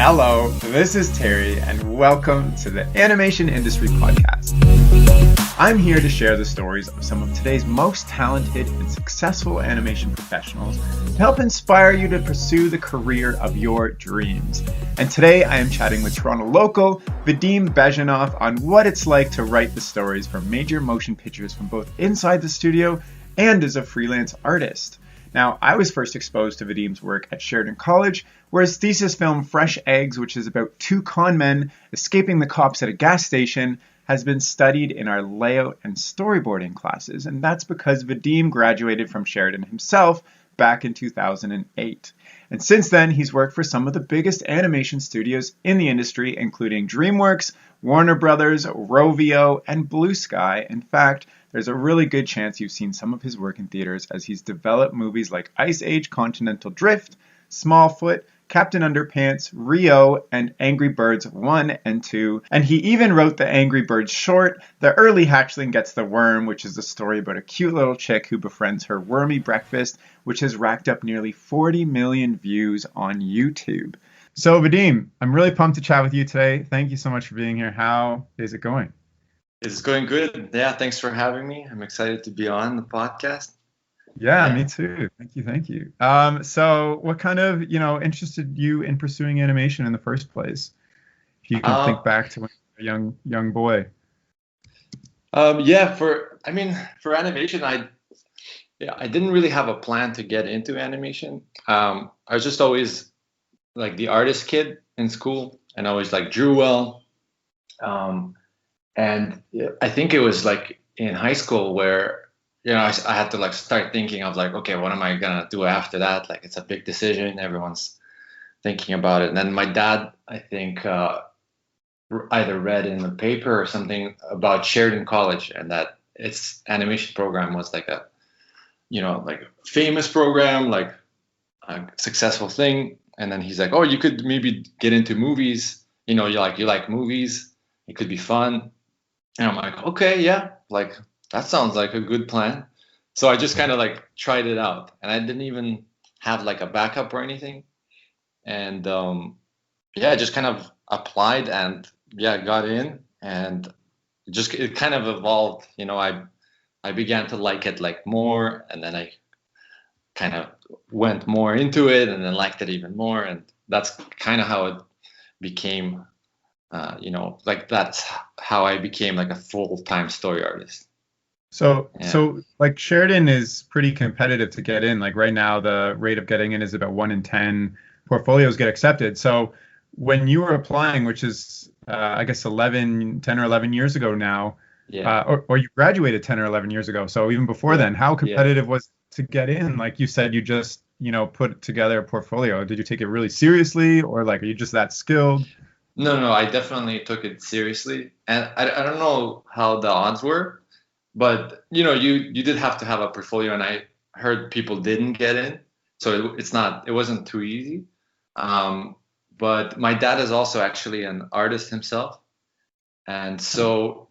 Hello, this is Terry, and welcome to the Animation Industry Podcast. I'm here to share the stories of some of today's most talented and successful animation professionals to help inspire you to pursue the career of your dreams. And today I am chatting with Toronto local Vadim Bazhanov on what it's like to write the stories for major motion pictures from both inside the studio and as a freelance artist. Now, I was first exposed to Vadim's work at Sheridan College, where his thesis film Fresh Eggs, which is about two con men escaping the cops at a gas station, has been studied in our layout and storyboarding classes, and that's because Vadim graduated from Sheridan himself back in 2008. And since then, he's worked for some of the biggest animation studios in the industry, including Dreamworks, Warner Brothers, Rovio, and Blue Sky. In fact, there's a really good chance you've seen some of his work in theaters as he's developed movies like Ice Age, Continental Drift, Smallfoot, Captain Underpants, Rio, and Angry Birds 1 and 2. And he even wrote the Angry Birds short, The Early Hatchling Gets the Worm, which is a story about a cute little chick who befriends her wormy breakfast, which has racked up nearly 40 million views on YouTube. So Vadim, I'm really pumped to chat with you today. Thank you so much for being here. How is it going? It's going good. Yeah, thanks for having me. I'm excited to be on the podcast. Yeah, me too. Thank you. So what kind of, interested you in pursuing animation in the first place? If you can think back to when you were a young boy. For animation, I didn't really have a plan to get into animation. I was just always like the artist kid in school, and I always like drew well. And I think it was like in high school where, I had to like start thinking of like, okay, what am I gonna do after that? Like, it's a big decision. Everyone's thinking about it. And then my dad, I think, either read in the paper or something about Sheridan College, and that its animation program was like a, like famous program, like a successful thing. And then he's like, oh, you could maybe get into movies. You like movies. It could be fun. And I'm like, okay, yeah, like that sounds like a good plan. So I just kind of like tried it out, and I didn't even have like a backup or anything. And I just kind of applied and got in, and it kind of evolved. I began to like it like more, and then I kind of went more into it, and then liked it even more, and that's kind of how it became. Like that's how I became like a full-time story artist. So like Sheridan is pretty competitive to get in. Like right now, the rate of getting in is about 1 in 10 portfolios get accepted. So when you were applying, which is, I guess 10 or 11 years ago now, or you graduated 10 or 11 years ago. So even before then, how competitive was it to get in? Like you said, you just, put together a portfolio. Did you take it really seriously, or like, are you just that skilled? No, I definitely took it seriously, and I don't know how the odds were, but you did have to have a portfolio, and I heard people didn't get in, so it wasn't too easy. But my dad is also actually an artist himself, and so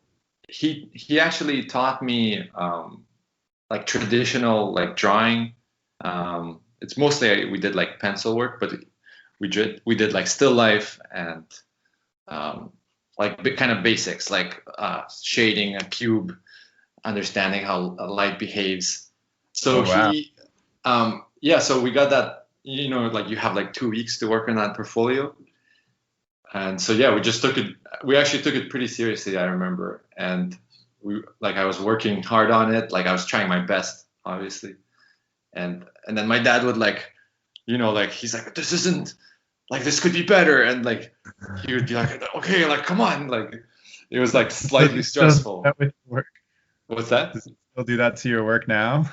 he actually taught me like traditional like drawing. It's mostly we did like pencil work, but we did like still life and like kind of basics, like shading a cube, understanding how light behaves. So so we got that, like you have like 2 weeks to work on that portfolio. And so, we actually took it pretty seriously, I remember. And I was working hard on it. Like I was trying my best, obviously. And then my dad would he's like, this isn't, like this could be better, and like he would be like, okay, like come on, like it was like slightly stressful. That with work. What's that? Does he still do that to your work now?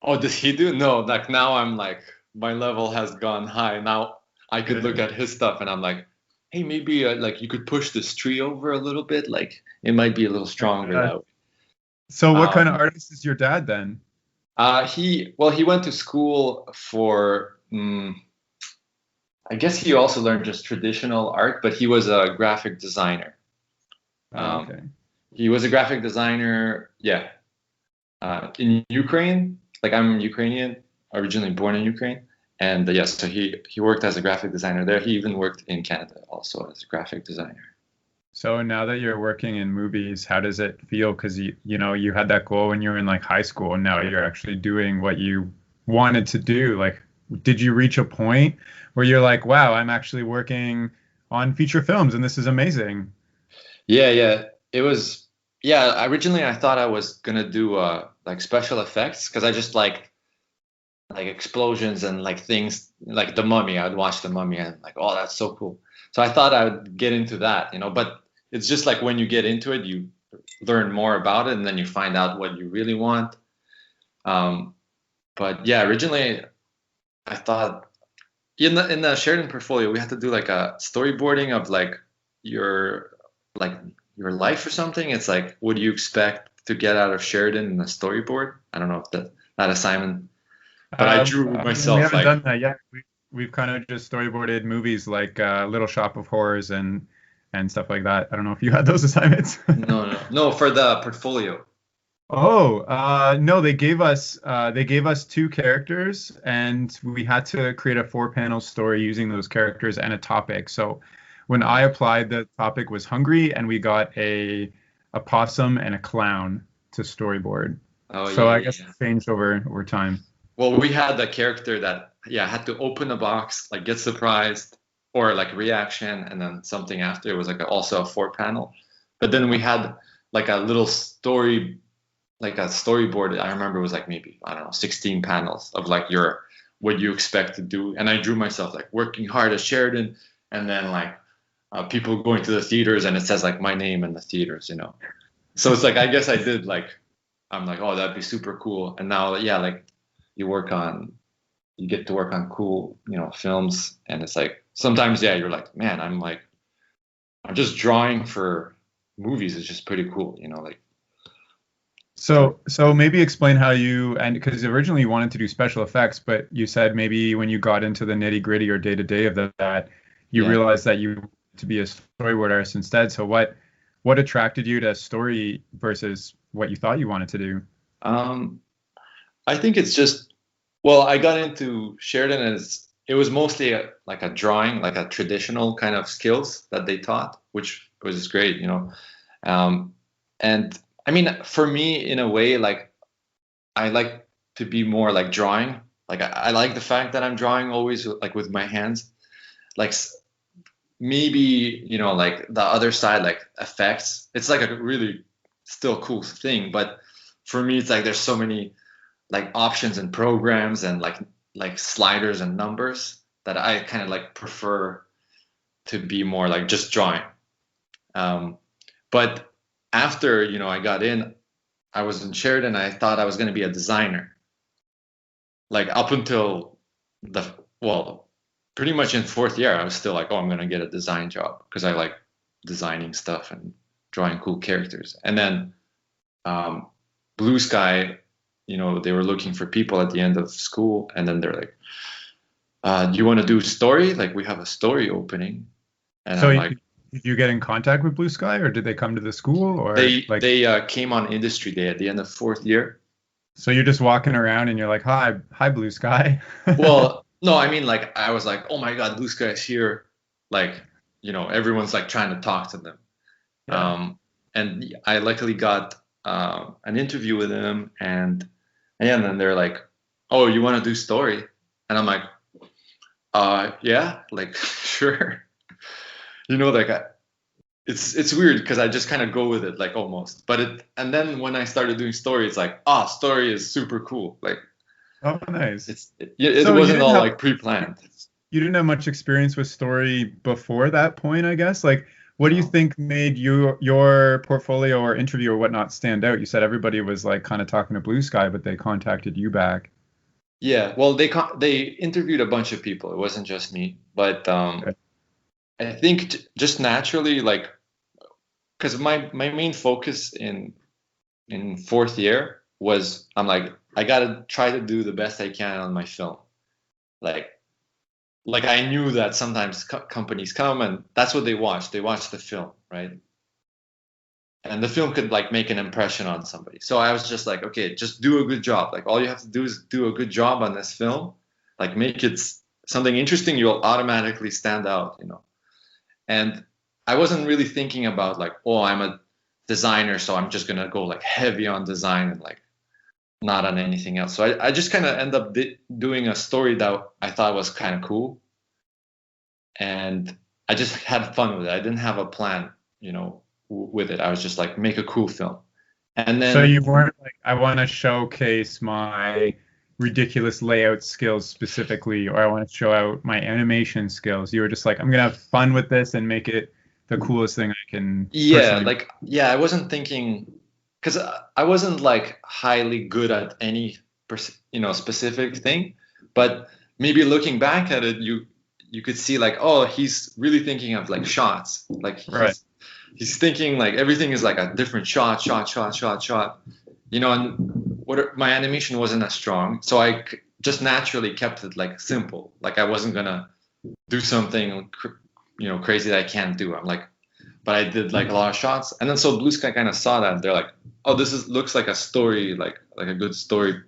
Oh, does he do? No, like now I'm like my level has gone high. Now I could look at his stuff and I'm like, hey, maybe like you could push this tree over a little bit, like it might be a little stronger that way. So what kind of artist is your dad then? He went to school for. I guess he also learned just traditional art, but he was a graphic designer. Okay. He was a graphic designer, in Ukraine. Like I'm Ukrainian, originally born in Ukraine, And yeah, so he worked as a graphic designer there. He even worked in Canada also as a graphic designer. So now that you're working in movies, how does it feel? Because you had that goal when you were in like high school, and now you're actually doing what you wanted to do. Like, did you reach a point where you're like, wow, I'm actually working on feature films and this is amazing? Yeah, yeah. It was yeah, originally I thought I was gonna do like special effects because I just like explosions and like things like The Mummy. I'd watch The Mummy and like, oh, that's so cool. So I thought I would get into that, but it's just like when you get into it, you learn more about it and then you find out what you really want. Um, but yeah, originally I thought in the Sheridan portfolio, we had to do like a storyboarding of your like your life or something. It's like, what do you expect to get out of Sheridan in a storyboard? I don't know if that assignment, but I drew I mean, we myself haven't like done that yet. We've kind of just storyboarded movies like Little Shop of Horrors and stuff like that. I don't know if you had those assignments. no for the portfolio. Oh, no, they gave us two characters and we had to create a four-panel story using those characters and a topic. So when I applied, the topic was hungry and we got a possum and a clown to storyboard. Oh So yeah, I yeah, guess it yeah. changed over time. Well, we had the character that yeah had to open a box, like get surprised or like reaction, and then something after. It was like also a four panel. But then we had like a little story, like a storyboard. I remember it was like maybe I don't know 16 panels of like your what you expect to do, and I drew myself like working hard at Sheridan, and then like people going to the theaters, and it says like my name in the theaters. So it's like I guess I did like I'm like, oh, that'd be super cool. And now, yeah, like you work on, you get to work on cool, films. And it's like sometimes, yeah, you're like, man, I'm just drawing for movies. It's just pretty cool. Like, So maybe explain how you, and because originally you wanted to do special effects, but you said maybe when you got into the nitty gritty or day to day of that, you yeah. realized that you to be a storyboard artist instead. So what attracted you to story versus what you thought you wanted to do? Um, I think it's just, well, I got into Sheridan as it was mostly like a drawing, like a traditional kind of skills that they taught, which was great. Um, and I mean, for me, in a way, like I like to be more like drawing. Like I like the fact that I'm drawing always like with my hands. Like maybe like the other side, like effects. It's like a really still cool thing, but for me, it's like there's so many like options and programs and like sliders and numbers that I kind of like prefer to be more like just drawing. Um, but after I got in, I was in Sheridan. I thought I was going to be a designer. Like up until the well, pretty much in fourth year, I was still like, oh, I'm going to get a design job because I like designing stuff and drawing cool characters. And then Blue Sky, they were looking for people at the end of school, and then they're like, "Do you want to do story? Like we have a story opening." And So I'm like, did you get in contact with Blue Sky or did they come to the school or they like, they came on industry day at the end of fourth year. so you're just walking around and you're like, hi, Blue Sky. Well, no, I mean like I was like, "Oh my God, Blue Sky is here!" Like everyone's like trying to talk to them. Yeah. And I luckily got an interview with them, and then they're like, "Oh, you want to do story?" And I'm like, yeah, like sure. Like it's weird because I just kind of go with it, like almost. And then when I started doing story, it's like, story is super cool. Like Oh, nice. it So wasn't all like pre-planned. you didn't have much experience with story before that point, I guess. Like, what do you No. think made your portfolio or interview or whatnot stand out? You said everybody was like kind of talking to Blue Sky, but they contacted you back. Yeah, well, they interviewed a bunch of people. It wasn't just me, but Okay. I think just naturally, like, because my main focus in fourth year was I'm like I gotta try to do the best I can on my film. Like I knew that sometimes companies come and that's what they watch. They watch the film, right? And the film could like make an impression on somebody. So I was just like, okay, just do a good job. Like all you have to do is do a good job on this film, like make it something interesting, you'll automatically stand out, you know. And I wasn't really thinking about like, oh, I'm a designer, so I'm just gonna go like heavy on design and like not on anything else. So I just kind of end up doing a story that I thought was kind of cool, and I just had fun with it. I didn't have a plan, you know, with it. I was just like, make a cool film. And So then you weren't like, I want to showcase my ridiculous layout skills specifically, or I want to show out my animation skills. You were just like, I'm gonna have fun with this and make it the coolest thing I can yeah, personally. like yeah, I wasn't thinking because I wasn't like highly good at any you know specific thing, but maybe looking back at it, you could see like, oh, he's really thinking of like shots, like Right. he's thinking like everything is like a different shot, you know. And my animation wasn't as strong, so I just naturally kept it like simple. Like I wasn't gonna do something you know crazy that I can't do. I'm like, but I did like a lot of shots, and then so Blue Sky kind of saw that, and they're like, oh, this is looks like a story, like a good story,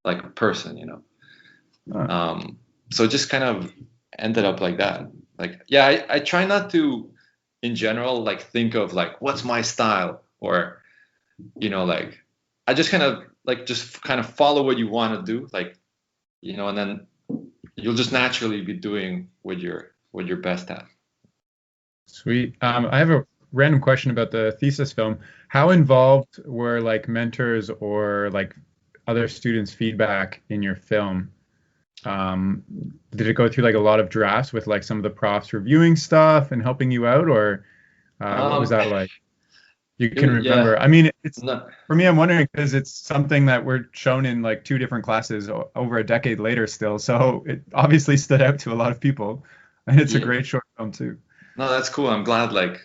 like person, you know. So it just kind of ended up like that. Like, yeah, I try not to, in general, like think of like what's my style, or you know, like I just kind of like just kind of follow what you want to do, like you know, and then you'll just naturally be doing what you're best at. Sweet. I have a random question about the thesis film. How involved were like mentors or like other students' feedback in your film? Um, did it go through like a lot of drafts with like some of the profs reviewing stuff and helping you out, or what was Um, that like? You can yeah, remember. I mean, it's no, for me, I'm wondering because it's something that we're shown in like two different classes over a decade later still. So it obviously stood out to a lot of people, and it's a yeah, great short film too. no, that's cool. I'm glad. Like,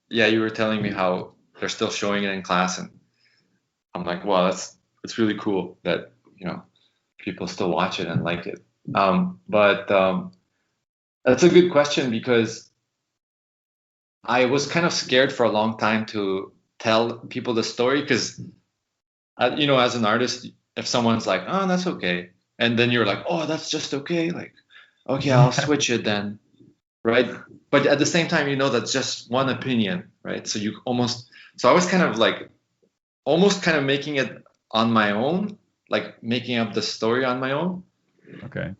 yeah, you were telling me how they're still showing it in class, and I'm like, wow, that's really cool that you know people still watch it and like it. But that's a good question because I was kind of scared for a long time to tell people the story because, you know, as an artist, if someone's like, oh, that's okay, and then you're like, oh, that's just okay, like, okay, I'll Yeah. switch it then, right? But at the same time, you know, that's just one opinion, right? So you almost, so I was kind of like, almost kind of making it on my own, like making up the story on my own. Okay.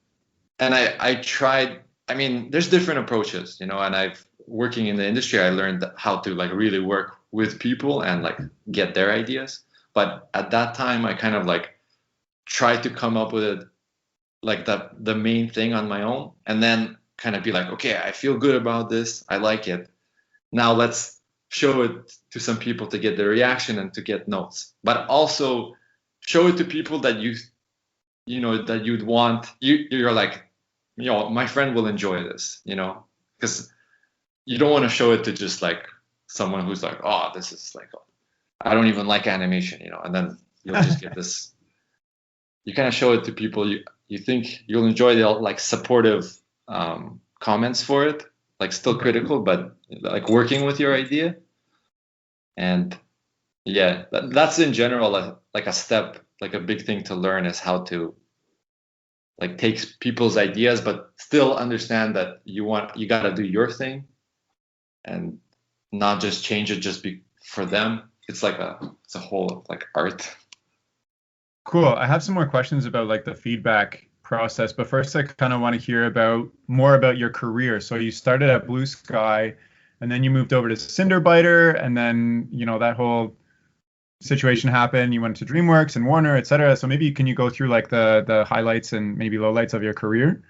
And I tried, I mean, there's different approaches, you know, and I've working in the industry, I learned how to like really work with people and like get their ideas. But at that time, I kind of like tried to come up with it like the main thing on my own, and then kind of be like, okay, I feel good about this, I like it. Now let's show it to some people to get their reaction and to get notes, but also show it to people that you know that you'd want you're like, you know, my friend will enjoy this, you know, because you don't want to show it to just like someone who's like, oh, this is like, I don't even like animation, you know, and then you'll just get this. You kind of show it to people you think you'll enjoy. They'll like supportive comments for it, like still Okay. critical, but like working with your idea. And yeah, that's in general like a step, like a big thing to learn is how to like take people's ideas, but still understand that you got to do your thing and not just change it just for them. It's a whole like art. Cool. I have some more questions about like the feedback process, but first I kind of want to hear about more about your career. So you started at Blue Sky and then you moved over to Cinderbiter and then, you know, that whole situation happened. You went to Dreamworks and Warner, etc. So maybe can you go through like the highlights and maybe lowlights of your career?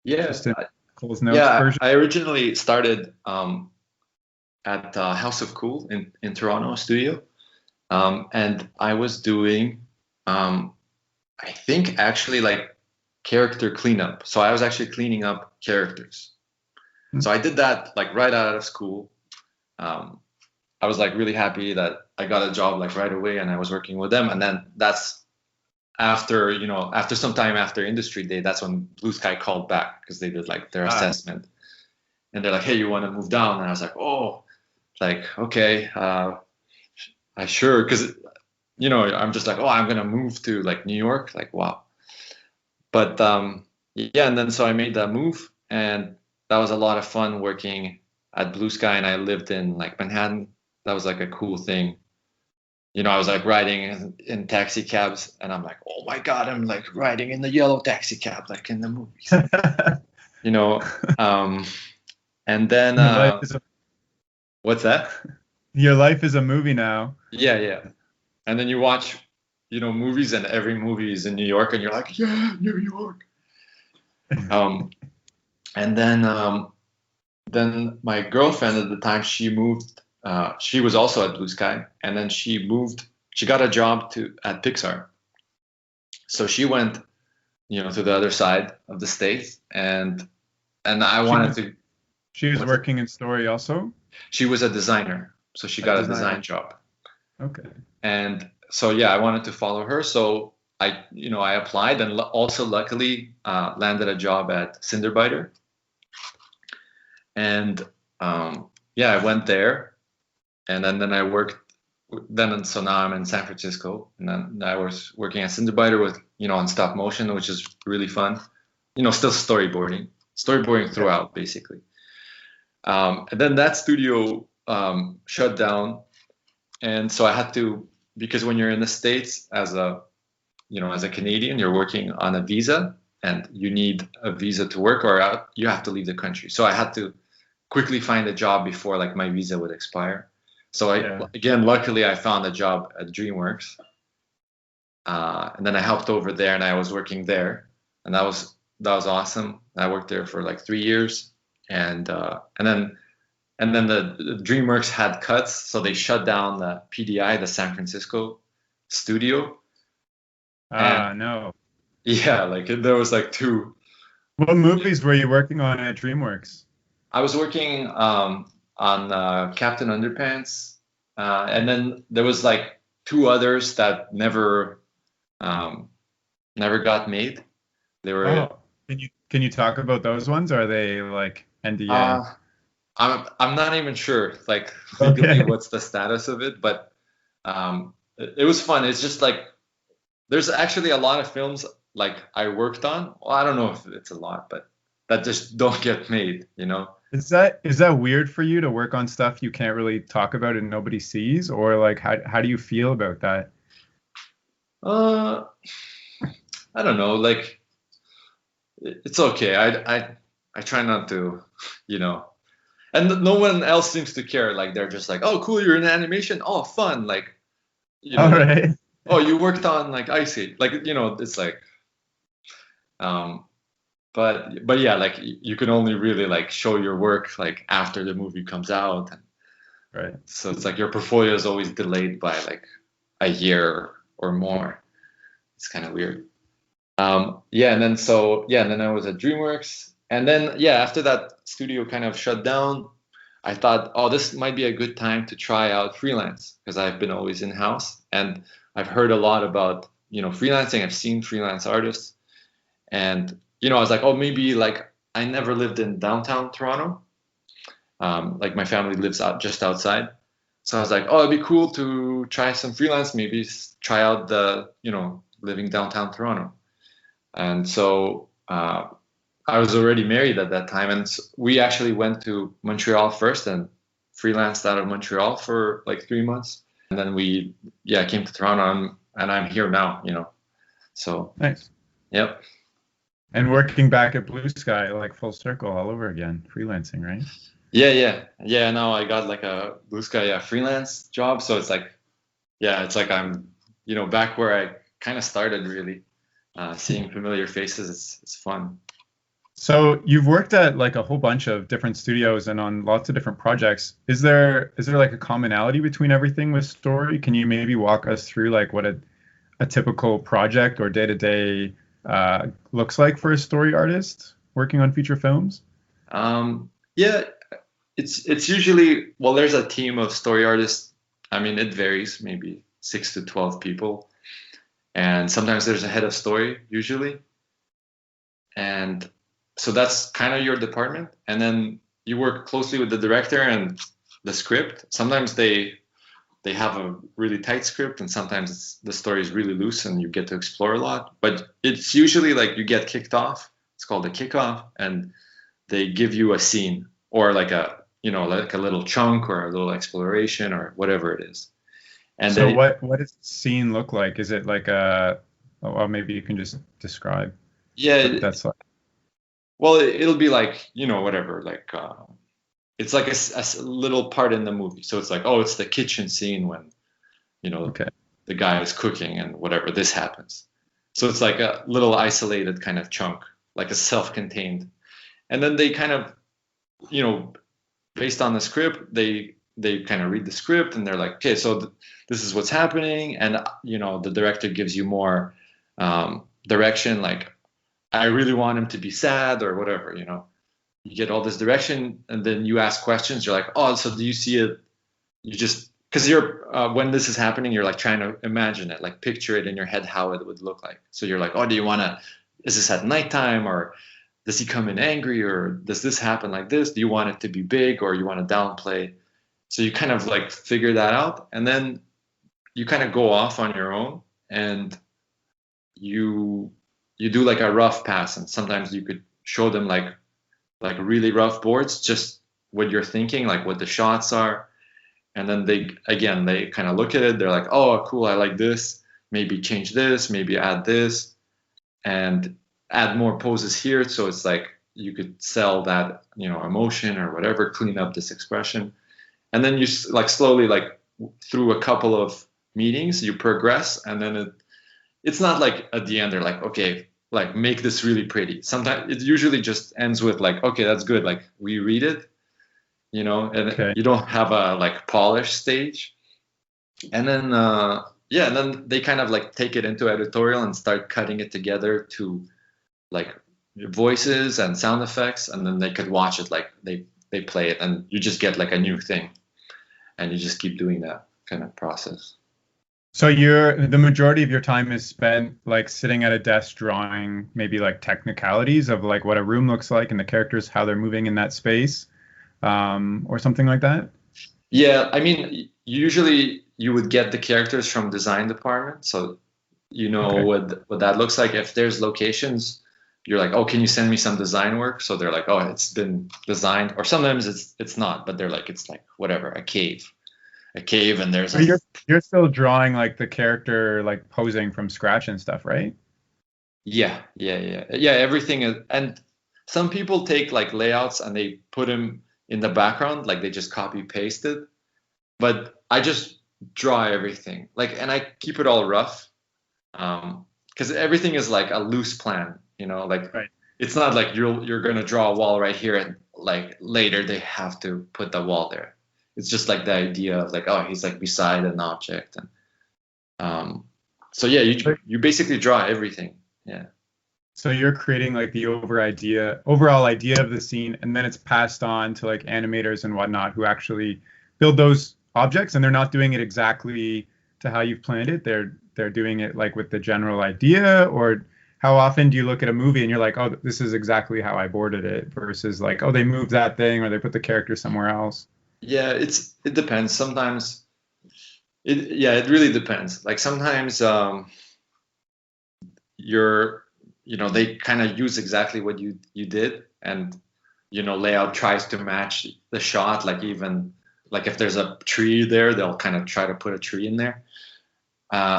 Yeah, Just in Cole's Notes yeah. version. I originally started at House of Cool in Toronto studio, and I was doing I think actually like character cleanup. So I was actually cleaning up characters. So I did that like right out of school. Um, I was like really happy that I got a job like right away, and I was working with them. And then that's after, you know, after some time after industry day, that's when Blue Sky called back because they did like their Ah, assessment, and they're like, hey, you want to move down? And I was like, oh, like okay, I sure, because you know I'm just like, oh, I'm gonna move to like New York, like wow. But yeah, and then so I made that move, and that was a lot of fun working at Blue Sky, and I lived in like Manhattan. That was like a cool thing. I was like riding in taxi cabs, and I'm like, oh my God, I'm like riding in the yellow taxi cab, like in the movies. You know, um, and then Your life is a what's that? your life is a movie now. Yeah, yeah. And then you watch, movies, and every movie is in New York, and you're like, yeah, New York. Um, and then my girlfriend at the time, she moved. She was also at Blue Sky, and then she moved. She got a job at Pixar, so she went, to the other side of the state, and I She wanted was to. she was What's it? working in story also. She was a designer, so she A got a design designer. job. Okay. And so yeah, I wanted to follow her. So I applied, and also luckily landed a job at Cinderbiter. And yeah, I went there, and then I worked. So now I'm in San Francisco, and then I was working at Cinderbiter with on stop motion, which is really fun. Still storyboarding Yeah. throughout basically. And then that studio shut down, and so I had to, because when you're in the States as a Canadian, you're working on a visa, and you need a visa to work, or you have to leave the country. So I had to quickly find a job before like my visa would expire. So Yeah. luckily I found a job at Dreamworks, and then I helped over there, and I was working there, and that was awesome. I worked there for like 3 years, and then the Dreamworks had cuts, so they shut down the PDI, the San Francisco studio, and No. yeah, like there was like two. What movies were you working on at DreamWorks? I was working on Captain Underpants, and then there was like two others that never got made. They were. Oh, can you talk about those ones? Are they like NDA? Uh, I'm not even sure like legally Okay. what's the status of it, but it was fun. It's just like there's actually a lot of films like I worked on. Well, I don't know if it's a lot, but that just don't get made. Is that weird for you to work on stuff you can't really talk about and nobody sees? Or like how do you feel about that? Uh, I don't know. Like it's okay. I try not to, you know. And no one else seems to care. Like they're just like, oh, cool, you're in animation. Oh, fun. Like, All like, right. oh, you worked on like Ice Age. Like, it's like, um, but yeah, like you can only really like show your work like after the movie comes out. And Right. so it's like your portfolio is always delayed by like a year or more. It's kind of weird. Yeah, and then I was at DreamWorks, and then yeah, after that studio kind of shut down, I thought, oh, this might be a good time to try out freelance because I've been always in house, and I've heard a lot about freelancing. I've seen freelance artists, and I was like, oh, maybe like I never lived in downtown Toronto, like my family lives out just outside, so I was like, oh, it'd be cool to try some freelance, maybe try out the living downtown Toronto. And so I was already married at that time, and we actually went to Montreal first and freelanced out of Montreal for like 3 months, and then we came to Toronto, and I'm here now. So Nice. yep. And working back at Blue Sky, like full circle all over again, freelancing, right? Yeah. Now I got like a Blue Sky freelance job, so it's like I'm back where I kind of started really. Seeing familiar faces, it's fun. So you've worked at like a whole bunch of different studios and on lots of different projects. Is there like a commonality between everything with story? Can you maybe walk us through like what a typical project or day-to-day looks like for a story artist working on feature films? Yeah, it's usually, well, there's a team of story artists. I mean, it varies, maybe 6 to 12 people, and sometimes there's a head of story usually, and so that's kind of your department, and then you work closely with the director and the script. Sometimes they have a really tight script, and sometimes the story is really loose and you get to explore a lot, but it's usually like you get kicked off it's called a kickoff, and they give you a scene or like a like a little chunk or a little exploration or whatever it is. And So then what does the scene look like? Is it like a, oh, well, maybe you can just describe what yeah, that's like. well, it'll be like whatever, like it's like a little part in the movie. So it's like, oh, it's the kitchen scene when Okay. the guy is cooking and whatever this happens. So it's like a little isolated kind of chunk, like a self-contained. And then they kind of, based on the script, they kind of read the script and they're like, okay, so this is what's happening, and the director gives you more direction, like I really want him to be sad or whatever. You get all this direction, and then you ask questions. You're like, oh, so do you see it? You just because you're when this is happening, you're like trying to imagine it, like picture it in your head how it would look like. So you're like, oh, do you want to? Is this at nighttime, or does he come in angry, or does this happen like this? Do you want it to be big, or you want to downplay? So you kind of like figure that out, and then you kind of go off on your own, and you do like a rough pass, and sometimes you could show them like really rough boards, just what you're thinking, like what the shots are, and then they kind of look at it. They're like, oh, cool, I like this. Maybe change this, maybe add this, and add more poses here. So it's like you could sell that emotion or whatever, clean up this expression, and then you like slowly, like through a couple of meetings, you progress, and then it's not like at the end they're like, okay, like make this really pretty. Sometimes it usually just ends with like, okay, that's good, like we read it, and Okay. you don't have a like polish stage. And then and then they kind of like take it into editorial and start cutting it together to like voices and sound effects, and then they could watch it, like they play it, and you just get like a new thing, and you just keep doing that kind of process. So the majority of your time is spent like sitting at a desk drawing maybe like technicalities of like what a room looks like and the characters, how they're moving in that space, or something like that. Yeah, I mean, usually you would get the characters from design department, so Okay. what that looks like. If there's locations, you're like, oh, can you send me some design work? So they're like, oh, it's been designed, or sometimes it's not, but they're like, it's like whatever, a cave, and there's So you're still drawing like the character like posing from scratch and stuff, right? yeah, everything is. And some people take like layouts and they put them in the background, like they just copy paste it, but I just draw everything, like, and I keep it all rough, because everything is like a loose plan, like Right. it's not like you're gonna draw a wall right here and like later they have to put the wall there. It's just like the idea of like, oh, he's like beside an object, and so yeah, you basically draw everything. Yeah. So you're creating like the overall idea of the scene, and then it's passed on to like animators and whatnot who actually build those objects, and they're not doing it exactly to how you've planned it. They're doing it like with the general idea, or how often do you look at a movie and you're like, oh, this is exactly how I boarded it, versus like, oh, they moved that thing or they put the character somewhere else. Yeah, it depends. Sometimes it really depends. Like sometimes you're they kind of use exactly what you did, and layout tries to match the shot, like even like if there's a tree there, they'll kind of try to put a tree in there.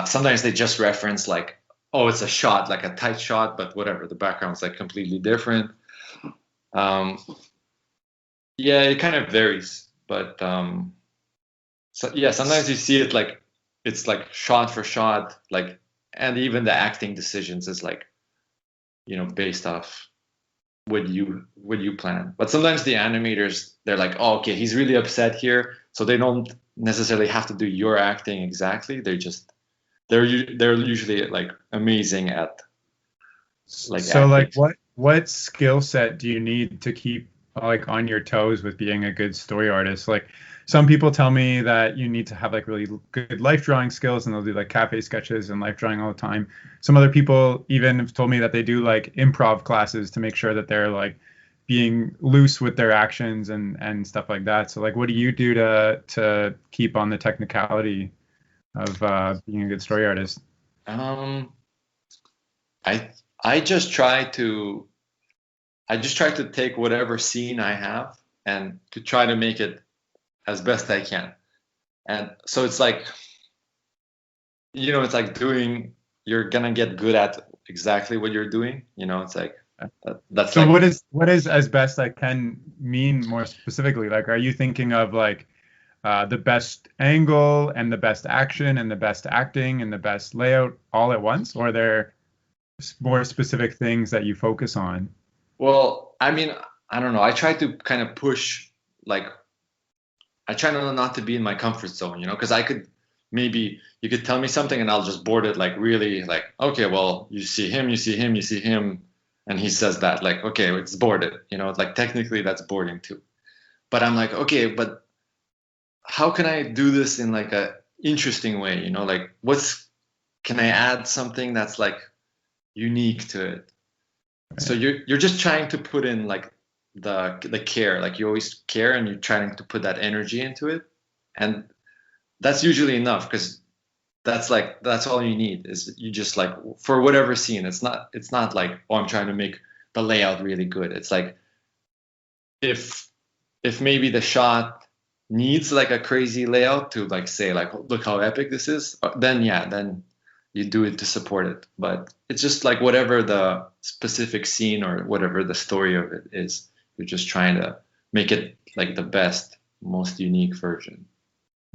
Sometimes they just reference like, oh, it's a shot, like a tight shot, but whatever, the background's like completely different. um yeah, it kind of varies, but so yeah, sometimes you see it like it's like shot for shot, like, and even the acting decisions is like based off what you plan. But sometimes the animators, they're like, oh, okay, he's really upset here, so they don't necessarily have to do your acting exactly. They're usually like amazing at like So acting. like what skill set do you need to keep like on your toes with being a good story artist? Like some people tell me that you need to have like really good life drawing skills and they'll do like cafe sketches and life drawing all the time. Some other people even have told me that they do like improv classes to make sure that they're like being loose with their actions and stuff like that. So like what do you do to keep on the technicality of being a good story artist? um I just try to I just try to take whatever scene I have and to try to make it as best I can. And so it's like, it's like you're gonna get good at exactly what you're doing. It's like that's So like. what is as best I can mean more specifically? Like, are you thinking of like the best angle and the best action and the best acting and the best layout all at once, or are there more specific things that you focus on? Well, I mean, I don't know. I try to kind of push, like, I try not to be in my comfort zone, because maybe you could tell me something and I'll just board it like really like, okay, well, you see him, you see him, you see him, and he says that, like, okay, it's boarded, like technically that's boarding too. But I'm like, okay, but how can I do this in like a interesting way, like can I add something that's like unique to it? So you're just trying to put in like the care, like you always care and you're trying to put that energy into it, and that's usually enough because that's all you need is you just like for whatever scene. It's not like, oh, I'm trying to make the layout really good. It's like if maybe the shot needs like a crazy layout to like say like, look how epic this is, then you do it to support it. But it's just like whatever the specific scene or whatever the story of it is, you're just trying to make it like the best, most unique version.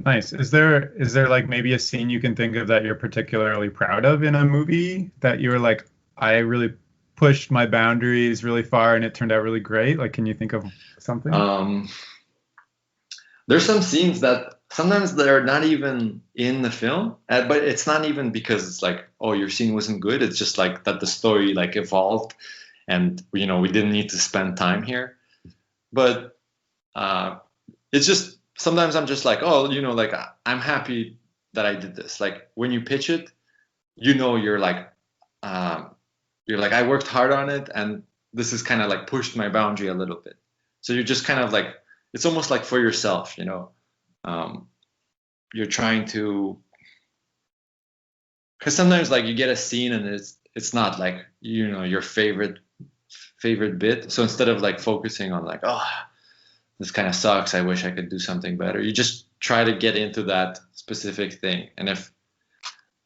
Nice. Is there like maybe a scene you can think of that you're particularly proud of in a movie that you were like, I really pushed my boundaries really far and it turned out really great? Like, can you think of something? There's some scenes that sometimes they're not even in the film, but it's not even because it's like, oh, your scene wasn't good. It's just like that the story like evolved, and we didn't need to spend time here. But it's just sometimes I'm just like, oh, like I'm happy that I did this. Like when you pitch it, you're like, I worked hard on it, and this is kind of like pushed my boundary a little bit. So you're just kind of like, it's almost like for yourself, you're trying to, because sometimes like you get a scene and it's not like, your favorite bit. So instead of like focusing on like, oh, this kind of sucks, I wish I could do something better, you just try to get into that specific thing. And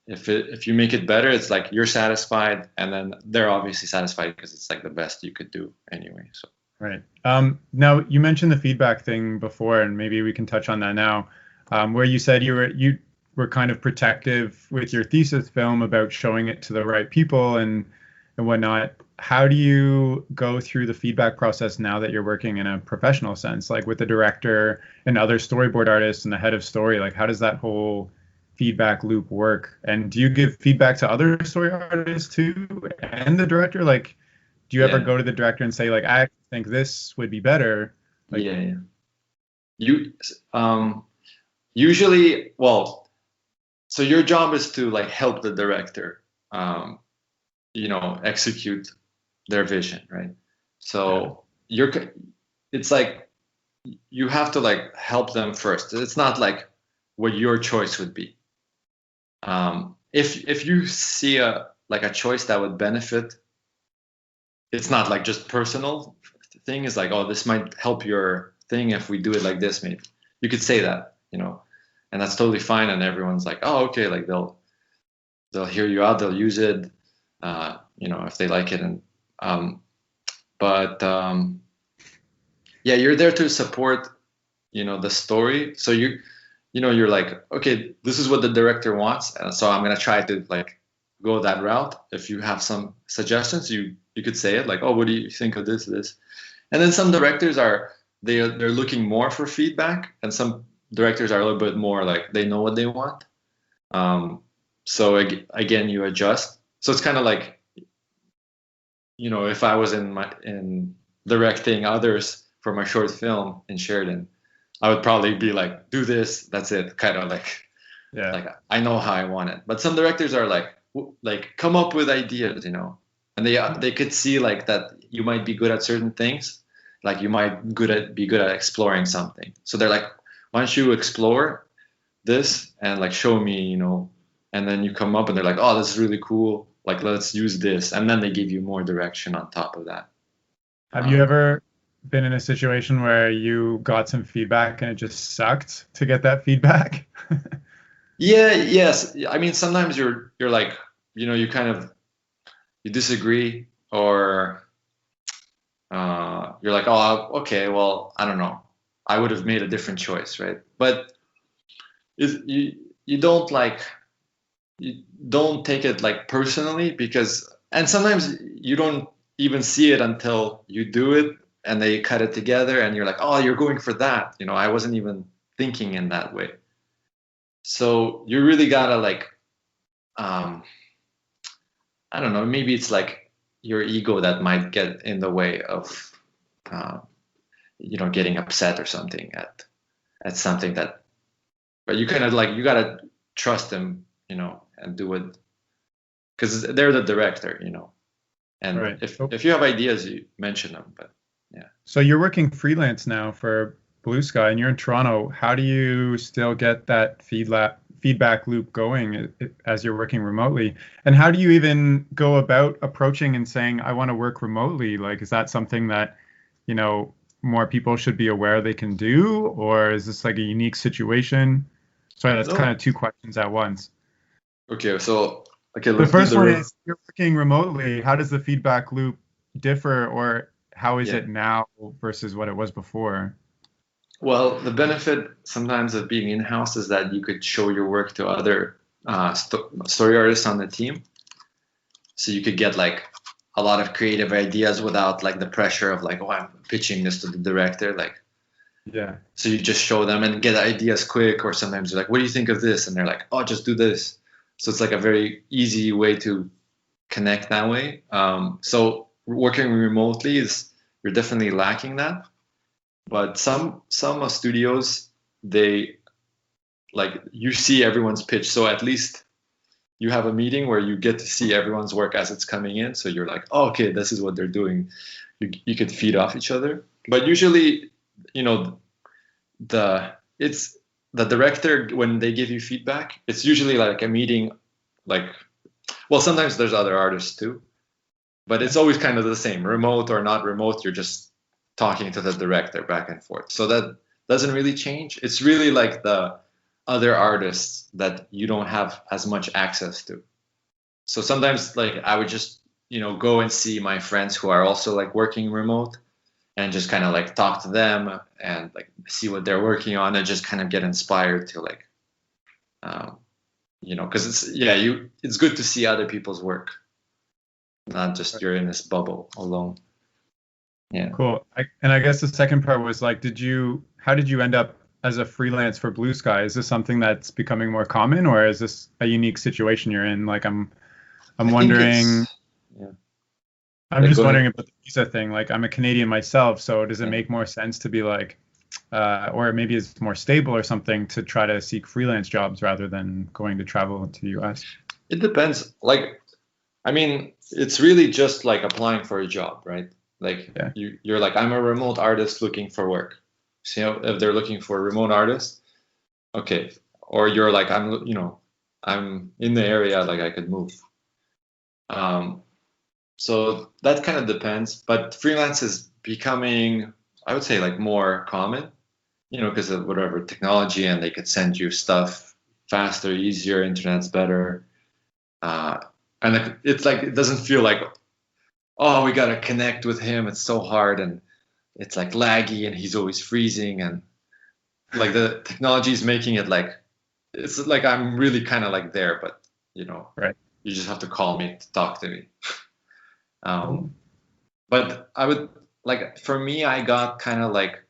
if you make it better, it's like you're satisfied, and then they're obviously satisfied because it's like the best you could do anyway. So. Right. Now you mentioned the feedback thing before, and maybe we can touch on that now, where you said you were kind of protective with your thesis film about showing it to the right people and whatnot. How do you go through the feedback process now that you're working in a professional sense, like with the director and other storyboard artists and the head of story? Like, how does that whole feedback loop work? And do you give feedback to other story artists too and the director? Like, do you ever go to the director and say like, I think this would be better? Like, yeah. You usually, well, so your job is to like help the director, execute their vision, right? So it's like you have to like help them first. It's not like what your choice would be. If you see a choice that would benefit, it's not like just personal thing. It's like, oh, this might help your thing if we do it like this. Maybe you could say that, and that's totally fine. And everyone's like, oh, okay, like they'll hear you out, they'll use it, if they like it. And you're there to support, the story. So you're like, okay, this is what the director wants, so I'm gonna try to like go that route. If you have some suggestions, you could say it like, oh, what do you think of this? And then some directors they're looking more for feedback, and some directors are a little bit more like they know what they want. So again, you adjust. So it's kind of like, if I was in directing others for my short film in Sheridan, I would probably be like, do this, that's it, kind of like, like I know how I want it. But some directors are like come up with ideas, and they could see like that you might be good at certain things, like you might be good at exploring something. So they're like, why don't you explore this and like show me, and then you come up and they're like, oh, this is really cool, like let's use this, and then they give you more direction on top of that. Have you ever been in a situation where you got some feedback and it just sucked to get that feedback? Yeah, yes. I mean, sometimes you're like, you kind of you disagree, or you're like, oh, okay, well, I don't know, I would have made a different choice, right? But you don't like you don't take it like personally, because and sometimes you don't even see it until you do it and they cut it together and you're like, oh, you're going for that. I wasn't even thinking in that way. So you really gotta like, um, I don't know, maybe it's like your ego that might get in the way of, uh, getting upset or something at something that, but you kind of like, you gotta trust them, and do it because they're the director, and Right. if you have ideas, you mention them, but yeah. So you're working freelance now for Blue Sky and you're in Toronto. How do you still get that feedback loop going as you're working remotely? And how do you even go about approaching and saying, I want to work remotely? Like, is that something that, you know, more people should be aware they can do? Or is this like a unique situation? Sorry, that's kind No. of two questions at once. Okay, so okay, The let's do first the one room. is you're working remotely. How does the feedback loop differ, or how is Yeah. it now versus what it was before? Well, the benefit sometimes of being in-house is that you could show your work to other story artists on the team. So you could get like a lot of creative ideas without like the pressure of like, oh, I'm pitching this to the director. Like, Yeah. so you just show them and get ideas quick, or sometimes you're like, what do you think of this? And they're like, oh, just do this. So it's like a very easy way to connect that way. So working remotely is, you're definitely lacking that. But some studios, they like, you see everyone's pitch, so at least you have a meeting where you get to see everyone's work as it's coming in. So you're like, oh, okay, this is what they're doing. You could feed off each other. But usually, you know, it's the director, when they give you feedback, it's usually like a meeting, like, well, sometimes there's other artists too, but it's always kind of the same, remote or not remote. You're just talking to the director back and forth. So that doesn't really change. It's really like the other artists that you don't have as much access to. So sometimes like I would just, go and see my friends who are also like working remote, and just kind of like talk to them and like see what they're working on, and just kind of get inspired to like, um, because it's good to see other people's work, not just you're in this bubble alone. Yeah. Cool. And I guess the second part was like, how did you end up as a freelance for Blue Sky? Is this something that's becoming more common, or is this a unique situation you're in? Like, I'm I think wondering, it's, yeah. I'm Yeah, just go ahead. wondering about the visa thing. Like, I'm a Canadian myself, so does it Yeah. make more sense to be like, or maybe it's more stable or something to try to seek freelance jobs rather than going to travel to the US? It depends. Like, I mean, it's really just like applying for a job, right? Like Yeah. you're like, I'm a remote artist looking for work. So if they're looking for a remote artist, okay. Or you're like, I'm in the area, like I could move. Um, so that kind of depends. But freelance is becoming, I would say, like more common, because of whatever technology, and they could send you stuff faster, easier, internet's better. Uh, and it's like, it doesn't feel like, oh, we gotta connect with him. It's so hard, and it's like laggy, and he's always freezing, and like the technology is making it like, it's like I'm really kind of like there, but Right. you just have to call me to talk to me. Um, Cool. but I would like, for me, I got kind of like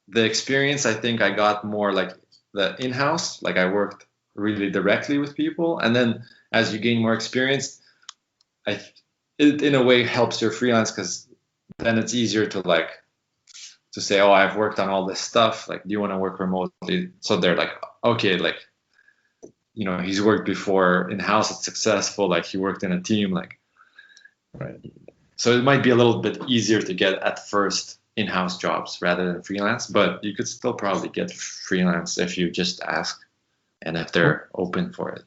the experience. I think I got more like the in-house, like I worked really directly with people, and then as you gain more experience, I it in a way helps your freelance, because then it's easier to like to say, oh, I've worked on all this stuff. Like, do you want to work remotely? So they're like, okay, like, he's worked before in house, it's successful. Like, he worked in a team. Like, Right. so it might be a little bit easier to get at first in-house jobs rather than freelance, but you could still probably get freelance if you just ask and if Cool. they're open for it.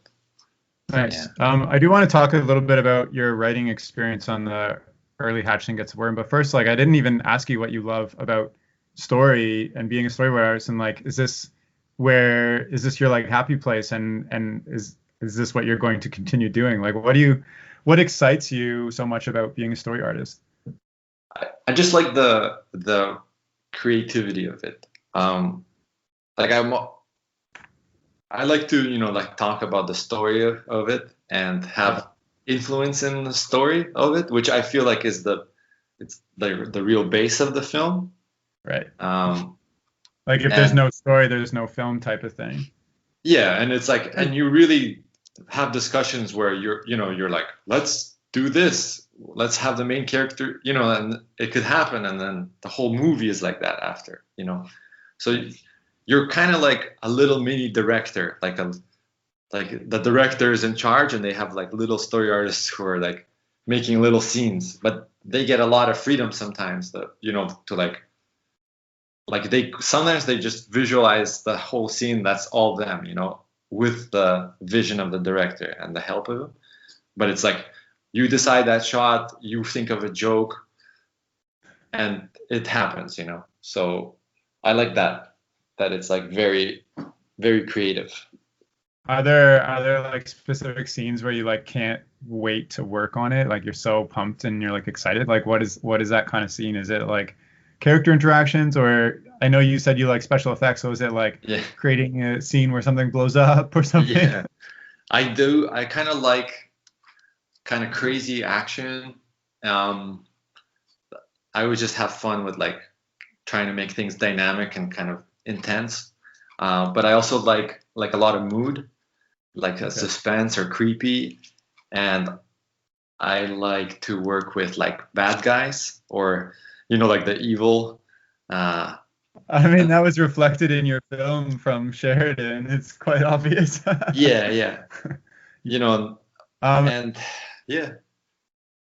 Yeah. Nice. I do want to talk a little bit about your writing experience on the early Hatchling gets worm. But first, like, I didn't even ask you what you love about story and being a storyboard artist. And like, is this your like happy place? And is this what you're going to continue doing? Like, what excites you so much about being a story artist? I just like the creativity of it. Like I like to, like talk about the story of it and Yeah, have influence in the story of it, which I feel like is it's the real base of the film. right. Um, Like, if there's and no story, there's no film type of thing. yeah, and it's like, and you really have discussions where you're like, let's do this, let's have the main character, and it could happen, and then the whole movie is like that after. So you're kind of like a little mini director, like the director is in charge, and they have like little story artists who are like making little scenes, but they get a lot of freedom sometimes, to like they sometimes they just visualize the whole scene, that's all them, with the vision of the director and the help of him. But it's like you decide that shot, you think of a joke, and it happens. So I like that it's like very, very creative. Are there like specific scenes where you like can't wait to work on it? Like, you're so pumped and you're like excited. Like, what is that kind of scene? Is it like character interactions, or I know you said you like special effects, so is it like Yeah. creating a scene where something blows up or something? Yeah, I do. I kind of like kind of crazy action. um I would just have fun with like trying to make things dynamic and kind of intense. But I also like a lot of mood, like a Okay. suspense or creepy. And I like to work with like bad guys, or like the evil. Uh, I mean, that was reflected in your film from Sheridan. It's quite obvious. yeah, yeah, you know, Um, and yeah.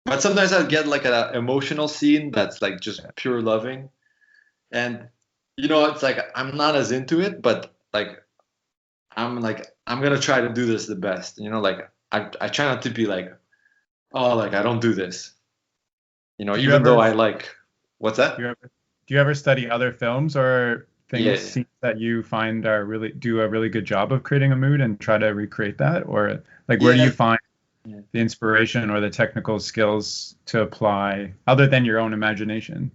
But sometimes I get like an emotional scene that's like just pure loving, and it's like I'm not as into it, but like I'm gonna try to do this the best. Like I try not to be like, oh, like I don't do this. do you Even though ever I like, what's do that? you ever do you ever study other films or Yeah, things scenes that you find are really do a really good job of creating a mood and try to recreate that? Or like, where do yeah, you find yeah. the inspiration or the technical skills to apply other than your own imagination?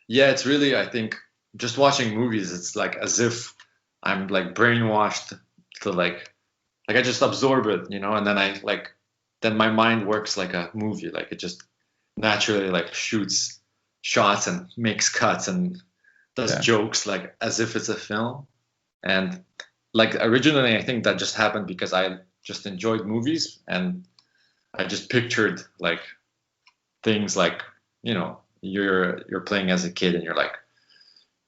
Yeah, it's really, I think, just watching movies, it's like as if I'm like brainwashed to like I just absorb it, and then then my mind works like a movie, like it just naturally like shoots shots and makes cuts and does Yeah. jokes like as if it's a film. And like originally, I think that just happened because I just enjoyed movies, and I just pictured like things like you're playing as a kid, and you're like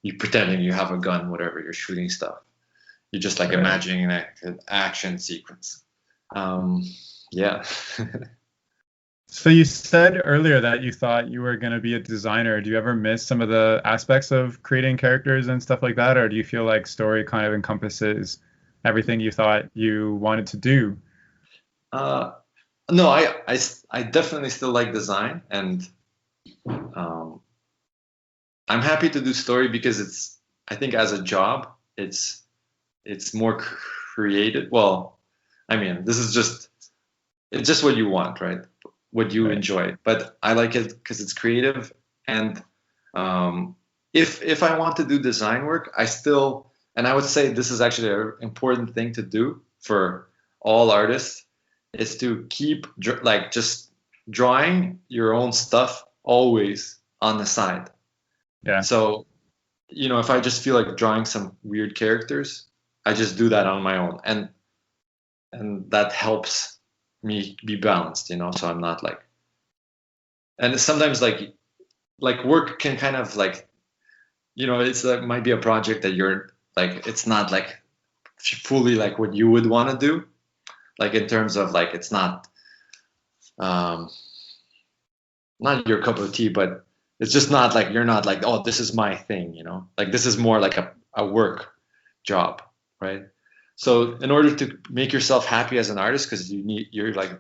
you pretending you have a gun, whatever, you're shooting stuff, you're just like Right. imagining an action sequence. um yeah. So you said earlier that you thought you were going to be a designer. Do you ever miss some of the aspects of creating characters and stuff like that, or do you feel like story kind of encompasses everything you thought you wanted to do? uh no, I definitely still like design, and um I'm happy to do story because I think as a job, it's more creative. Well, I mean, it's just what you want, right? What you Right. enjoy. But I like it because it's creative. And um, if I want to do design work, and I would say this is actually an important thing to do for all artists, is to keep like just drawing your own stuff always on the side. Yeah. So, if I just feel like drawing some weird characters, I just do that on my own, and that helps me be balanced. So I'm not like, and sometimes like work can kind of like, it's like might be a project that you're like, it's not like fully like what you would want to do, like in terms of like it's um not your cup of tea, but it's just not like you're not like, oh, this is my thing. Like this is more like a work job, right? So in order to make yourself happy as an artist, because you're like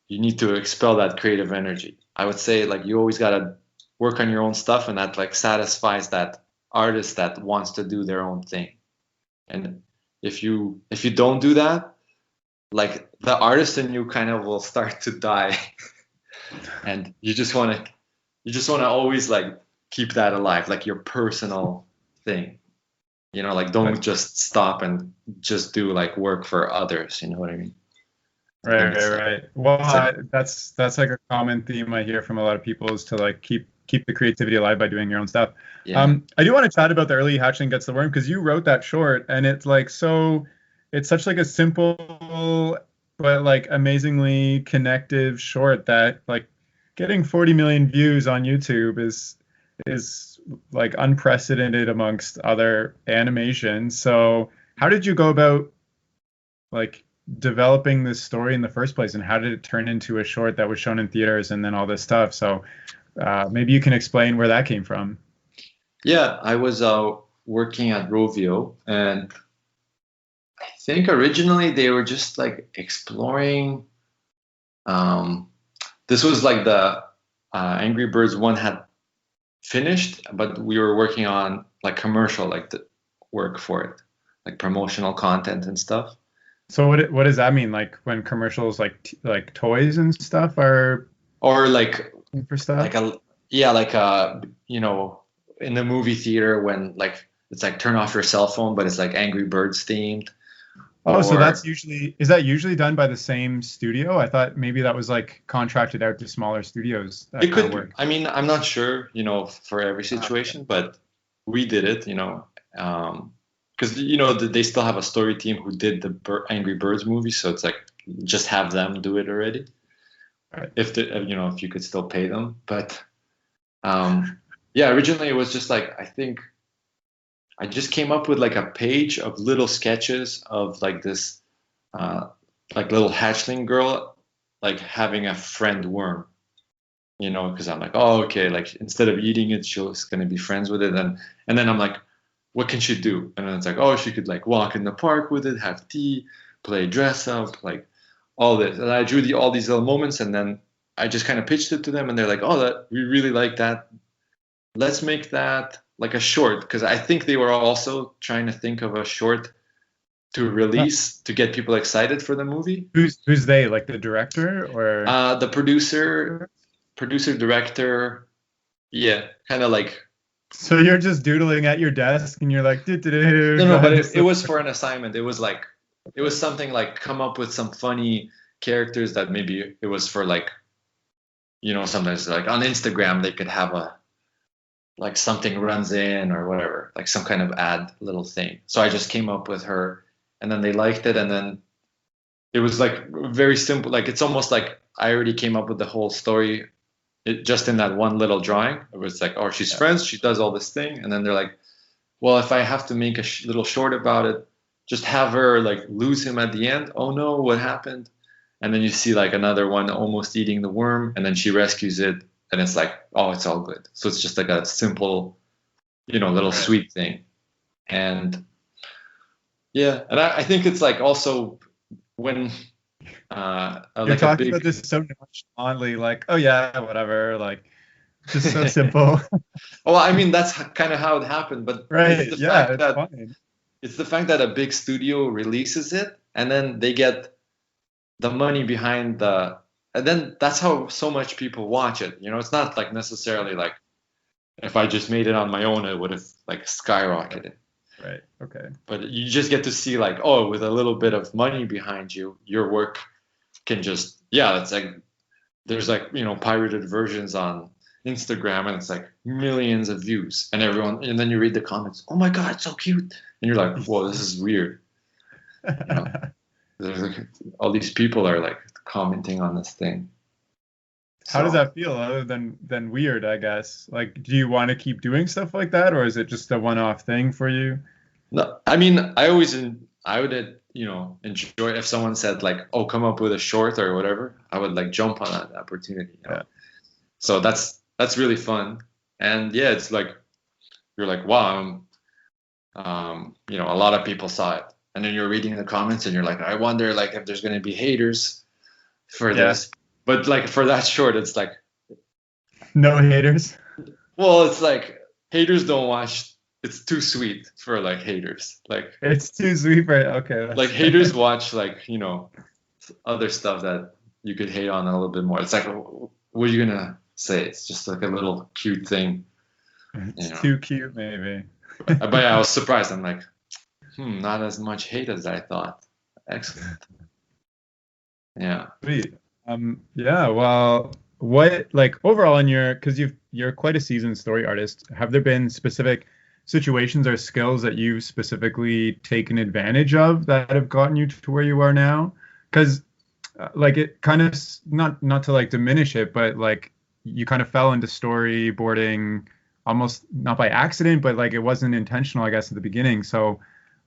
you need to expel that creative energy. I would say like you always gotta work on your own stuff, and that like satisfies that artist that wants to do their own thing. And if you don't do that, like the artist in you kind of will start to die, and you just want to always like keep that alive, like your personal thing. Like don't just stop and just do like work for others. You know what I mean? I think Right, it's right, like right. Well, it's like that's like a common theme I hear from a lot of people is to like keep the creativity alive by doing your own stuff. yeah, I do want to chat about the early Hatchling Gets the Worm because you wrote that short and it's such like a simple but like amazingly connective short that like getting 40 million views on YouTube is like unprecedented amongst other animations. So how did you go about like developing this story in the first place, and how did it turn into a short that was shown in theaters and then all this stuff? So maybe you can explain where that came from. yeah. I was working at Rovio, and I think originally they were just like exploring. Um, this was like the Angry Birds one had finished, but we were working on like commercial, like the work for it, like promotional content and stuff. So what does that mean? Like when commercials like toys and stuff are Or like for stuff? like a yeah, like in the movie theater when like it's like turn off your cell phone, but it's like Angry Birds themed. Oh, so Or is that usually done by the same studio? I thought maybe that was like contracted out to smaller studios, that it kind of could be. work. I mean, I'm not sure, for every Okay. situation, but we did it, because they still have a story team who did the Angry Birds movie, so it's like just have them do it already. All If you could still pay them, but yeah, originally it was just like I think I just came up with like a page of little sketches of like this uh, like little hatchling girl like having a friend worm, because I'm like, oh, okay, like instead of eating it, she's gonna be friends with it, and then I'm like, what can she do? And then it's like, oh, she could like walk in the park with it, have tea, play dress up, like all this. And I drew all these little moments, and then I just kind of pitched it to them, and they're like, oh, that we really like that. Let's make that like a short, because I think they were also trying to think of a short to Huh. release to get people excited for the movie. Who's they? Like the director or? The producer, director, yeah, kind of like So you're just doodling at your desk and you're like, no, no, but drawing it stuff. was for an assignment. It was like it was something like come up with some funny characters that maybe it was for like sometimes like on Instagram they could have a like something runs in or whatever, like some kind of ad little thing. So I just came up with her, and then they liked it, and then it was like very simple. Like it's almost like I already came up with the whole story just in that one little drawing. It was like, oh, she's Yeah. friends, she does all this thing, and then they're like, well, if I have to make a little short about it, just have her like lose him at the end. Oh no, what happened? And then you see like another one almost eating the worm, and then she rescues it, and it's like, oh, it's all good. So it's just like a simple, little Right. sweet thing. And yeah, and I think it's like also when You're like a talking big about this so nonchalantly, like, oh yeah, whatever, like just so simple. well, I mean that's kind of how it happened, but Right. Yeah, it's fine. it's the fact that a big studio releases it, and then they get the money behind and then that's how so much people watch it. It's not like necessarily like if I just made it on my own, it would have like Right. skyrocketed. Right. Okay. But you just get to see like, oh, with a little bit of money behind you, your work can just, yeah, it's like there's like, pirated versions on Instagram, and it's like millions of views, and then you read the comments, oh my God, it's so cute. And you're like, whoa, this is weird. You know, there's like, all these people are like commenting on this thing. How does So that feel other than weird, I guess? Like, do you want to keep doing stuff like that, or is it just a one-off thing for you? no, I mean, I would, enjoy if someone said like, oh, come up with a short or whatever. I would like jump on that opportunity. Yeah. So that's really fun. And yeah, it's like you're like, wow, a lot of people saw it. And then you're reading the comments and you're like, I wonder like if there's gonna be haters for Yeah. this. But like for that short, it's like, No haters. well, it's like haters don't watch. It's too sweet for like haters. It's too sweet for okay. Like That's haters watch like, other stuff that you could hate on a little bit more. It's like, what are you gonna say? It's just like a little cute thing, it's too cute, maybe. But I was surprised. I'm like, not as much hate as I thought. Excellent. Yeah. Sweet. Yeah, well, what like overall in because you're quite a seasoned story artist, have there been specific situations or skills that you've specifically taken advantage of that have gotten you to where you are now? Because like it kind of not to like diminish it, but like you kind of fell into storyboarding almost not by accident, but like it wasn't intentional, I guess, at the beginning. So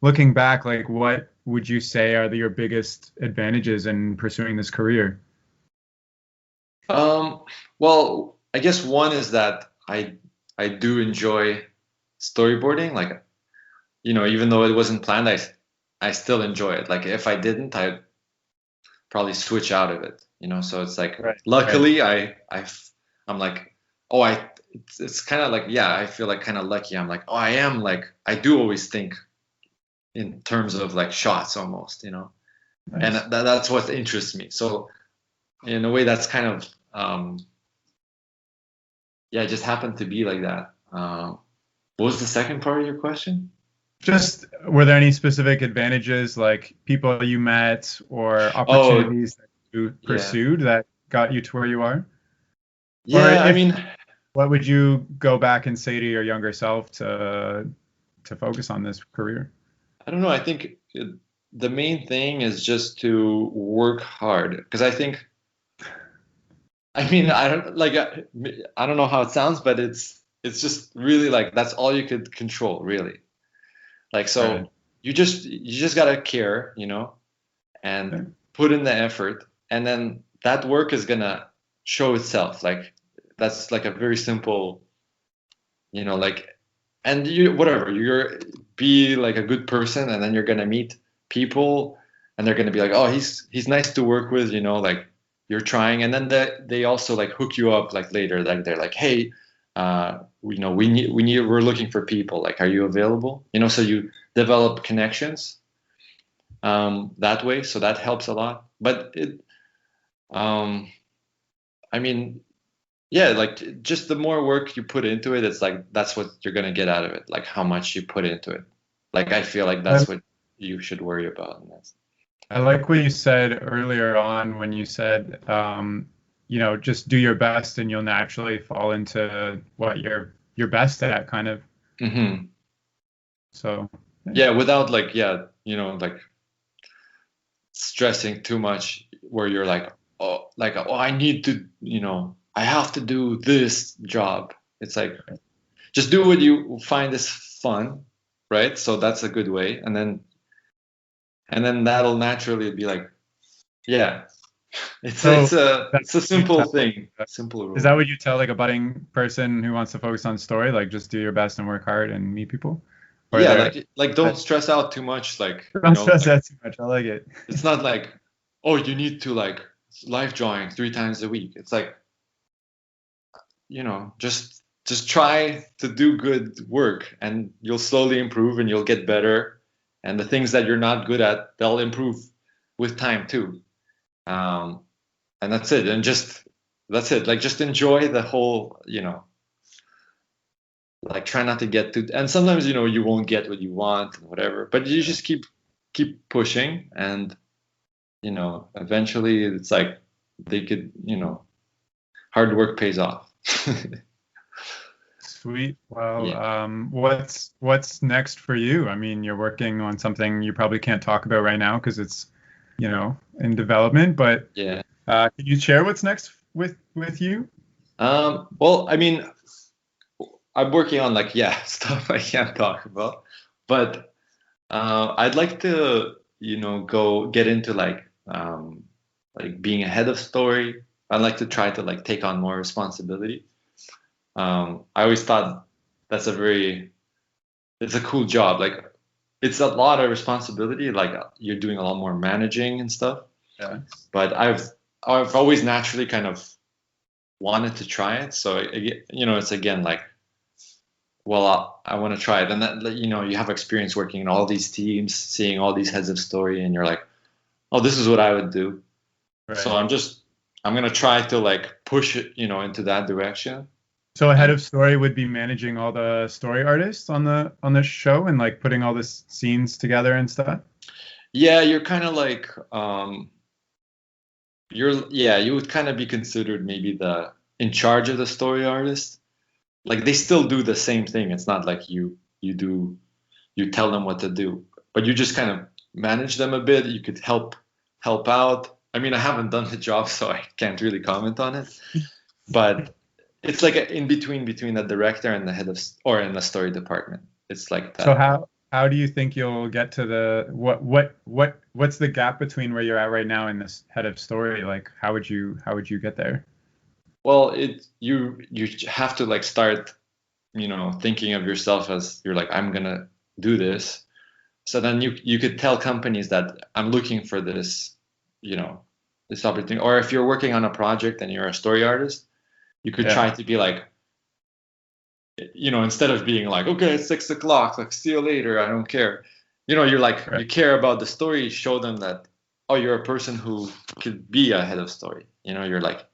looking back, like what would you say are your biggest advantages in pursuing this career? Well, I guess one is that I do enjoy storyboarding. Like, even though it wasn't planned, I still enjoy it. Like if I didn't, I'd probably switch out of it. So it's like, Right. luckily I'm like, oh, it's kind of like, yeah, I feel like kind of lucky. I'm like, oh, I am like, I do always think in terms of like shots almost, and Nice. that's what interests me. So in a way, that's kind of yeah, it just happened to be like that. What was the second part of your question? Just were there any specific advantages, like people you met or Oh, opportunities that you yeah, pursued that got you to where you are? Or yeah. I if mean, what would you go back and say to your younger self to focus on this career? I don't know. I think the main thing is just to work hard because I mean, I don't know how it sounds, but it's just really like that's all you could control, really. Like Right. so, you just gotta care, Yeah. and put in the effort, and then that work is gonna show itself. Like that's like a very simple, like, and you whatever you're be like a good person, and then you're gonna meet people, and they're gonna be like, oh, he's nice to work with, like you're trying, and then they also like hook you up like later, like they're like, hey, we're looking for people, like, are you available? So you develop connections that way, so that helps a lot. But um, I mean, yeah, like just the more work you put into it, it's like that's what you're gonna get out of it, like how much you put into it. Like I feel like I, that's what you should worry about, and that's I like what you said earlier on when you said, just do your best and you'll naturally fall into what you're best at, kind of. hmm So, yeah. yeah, without like, yeah, like stressing too much where you're like, oh, I need to, I have to do this job. It's like just do what you find is fun, right? So that's a good way, and then that'll naturally be like, yeah, it's So it's a that it's a you simple tell, thing, simple is that rule. what you tell like a budding person who wants to focus on story? Like just do your best and work hard and meet people? Or Yeah, there, like don't stress out too much. Like, don't stress like that too much. I like it. it's not like, oh, you need to like life drawing 3 times a week. It's like, just try to do good work, and you'll slowly improve, and you'll get better. And the things that you're not good at, they'll improve with time too. Um, and that's it. And just that's it. Like just enjoy the whole, like try not to get too. And sometimes you won't get what you want and whatever, but you just keep pushing, and eventually it's like they could, hard work pays off. Sweet. Well, Yeah. what's next for you? I mean, you're working on something you probably can't talk about right now because it's, in development, but Yeah. can you share what's next with you? Well, I mean, I'm working on like, yeah, stuff I can't talk about, but I'd like to, go get into like being a head of story. I'd like to try to like take on more responsibility. I always thought that's it's a cool job. Like it's a lot of responsibility. Like you're doing a lot more managing and stuff. Yeah. But I've always naturally kind of wanted to try it. So it's again like, well, I want to try it, and that you have experience working in all these teams, seeing all these heads of story, and you're like, oh, this is what I would do. Right. So I'm gonna try to like push it, into that direction. So a head of story would be managing all the story artists on the show and like putting all the scenes together and stuff. Yeah, you're kind of like you would kind of be considered maybe the in charge of the story artist. Like they still do the same thing. It's not like you tell them what to do, but you just kind of manage them a bit. You could help out. I mean, I haven't done the job, so I can't really comment on it. But it's like in between the director and the head of or in the story department. It's like that. So how do you think you'll get to the what's the gap between where you're at right now and this head of story? Like how would you get there? Well, you have to like start, thinking of yourself as you're like, I'm gonna do this. So then you could tell companies that I'm looking for this, this opportunity. Or if you're working on a project and you're a story artist, you could try to be like, instead of being like, okay, it's 6 o'clock, like see you later, I don't care. You're like, you care about the story, show them that, oh, you're a person who could be a head of story. You're like,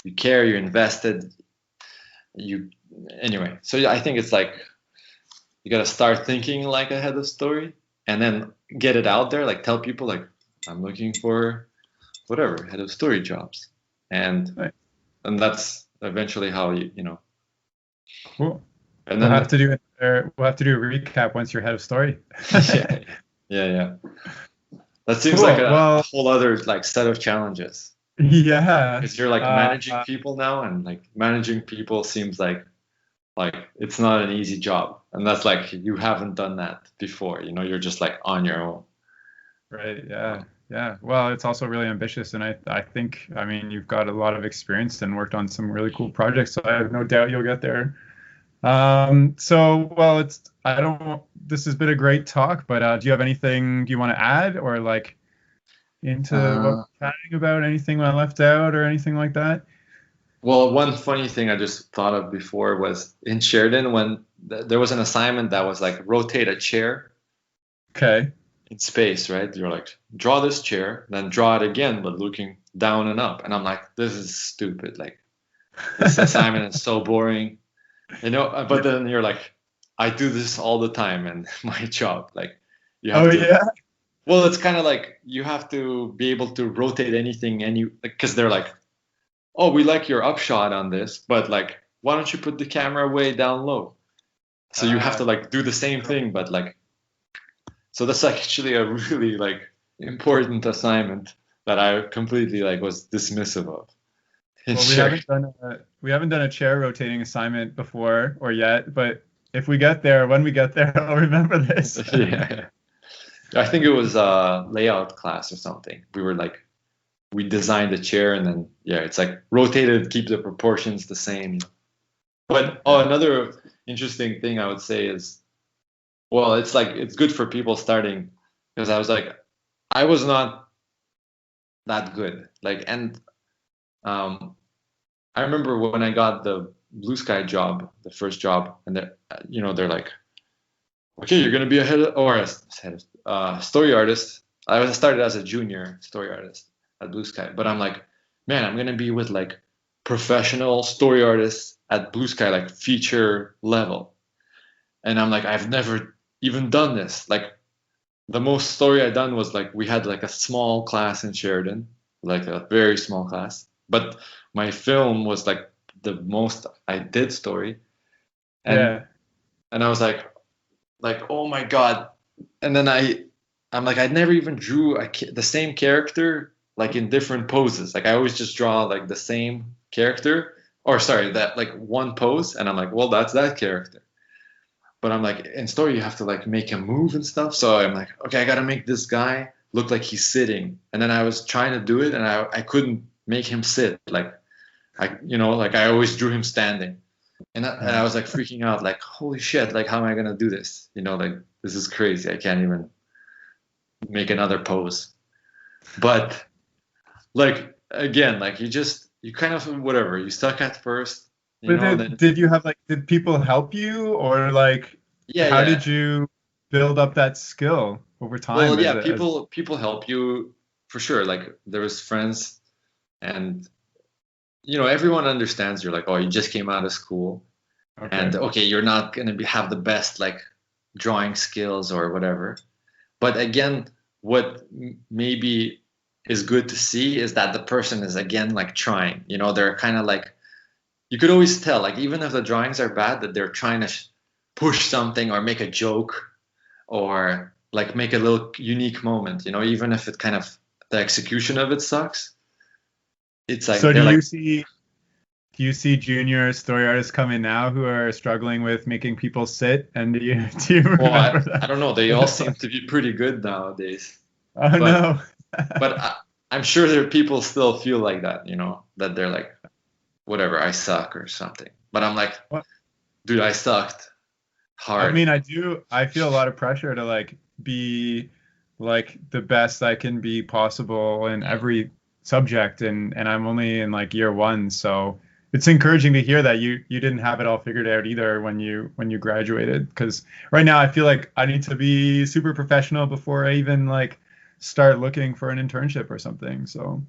you care, you're invested, anyway. So I think it's like, you got to start thinking like a head of story and then get it out there, like tell people like, I'm looking for whatever, head of story jobs. And that's eventually how Cool. And then we'll have to do a recap once you're head of story. yeah. That seems like a whole other like set of challenges. Yeah. Because you're like managing people now, and like managing people seems like it's not an easy job, and that's like you haven't done that before. You're just like on your own. Right. Yeah. Well, it's also really ambitious, and I think, I mean, you've got a lot of experience and worked on some really cool projects, so I have no doubt you'll get there. This has been a great talk, but do you have anything you want to add, or like into what we're chatting about, anything I left out or anything like that? Well, one funny thing I just thought of before was in Sheridan when there was an assignment that was like rotate a chair. Okay. In space, right? You're like, draw this chair, then draw it again, but looking down and up. And I'm like, this is stupid. Like, this assignment is so boring, But then you're like, I do this all the time, and my job, like, you have to. Yeah. Well, it's kind of like you have to be able to rotate anything, because they're like, oh, we like your upshot on this, but like, why don't you put the camera way down low? So you have to like do the same thing, but like. So that's actually a really like important assignment that I completely like was dismissive of. Well, we haven't done a chair rotating assignment before or yet, but if we get there, when we get there, I'll remember this. Yeah. I think it was a layout class or something. We designed a chair, and then it's like rotated, keep the proportions the same. But another interesting thing I would say is, well, it's like it's good for people starting, because I was like, I was not that good. Like, and I remember when I got the Blue Sky job, the first job, and they're like, okay, you're gonna be a story artist. I started as a junior story artist at Blue Sky, but I'm like, man, I'm gonna be with like professional story artists at Blue Sky, like feature level. And I'm like, I've never even done this. Like, the most story I done was like, we had like a small class in Sheridan, like a very small class. But my film was like the most I did story. And I was like, oh my God. And then I'm like, I never even drew the same character, like in different poses. Like I always just draw like the same character, or sorry, that like one pose. And I'm like, well, that's that character. But I'm like, in story, you have to like make him move and stuff. So I'm like, okay, I got to make this guy look like he's sitting. And then I was trying to do it, and I couldn't make him sit. Like, I always drew him standing. And I was like freaking out, like, holy shit, like, how am I going to do this? Like, this is crazy. I can't even make another pose. But like, again, like you kind of whatever, you suck at first, But then did you have like, did people help you, or like, yeah, how yeah. did you build up that skill over time Well, as yeah, a, people help you for sure. Like there was friends, and everyone understands you're like, oh, you just came out of school, and okay. okay, you're not gonna have the best like drawing skills or whatever. But again, what maybe is good to see is that the person is again like trying. They're kind of like, you could always tell, like even if the drawings are bad, that they're trying to push something or make a joke or like make a little unique moment. Even if it kind of the execution of it sucks. It's like So they're like, do you see junior story artists come in now who are struggling with making people sit? And do you well, remember I that? don't know. They all seem to be pretty good nowadays, Oh but no. I'm sure there are people still feel like that. That they're like, whatever, I suck or something. But I'm like, Well, dude, I sucked I hard. mean, I feel a lot of pressure to like be like the best I can be possible in Mm. every subject, and I'm only in like year one, so it's encouraging to hear that you didn't have it all figured out either when you graduated. Because right now I feel like I need to be super professional before I even like start looking for an internship or something. So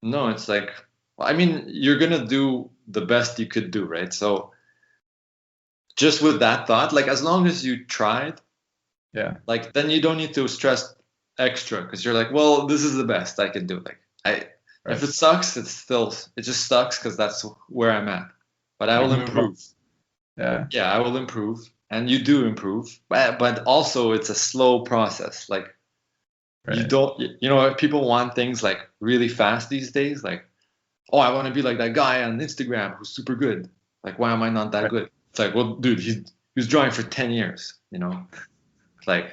No, it's like, I mean, you're gonna do the best you could do, right? So just with that thought, like as long as you tried, yeah, like then you don't need to stress extra because you're like, well, this is the best I can do. Like if right. it sucks, it just sucks because that's where I'm at. But I Like will move on. improve. Yeah, Yeah, I will improve, and you do improve. But also it's a slow process. Like you right. don't, people want things like really fast these days. Like, oh, I want to be like that guy on Instagram who's super good. Like, why am I not that Right. good? It's like, well, dude, he was drawing for 10 years. Like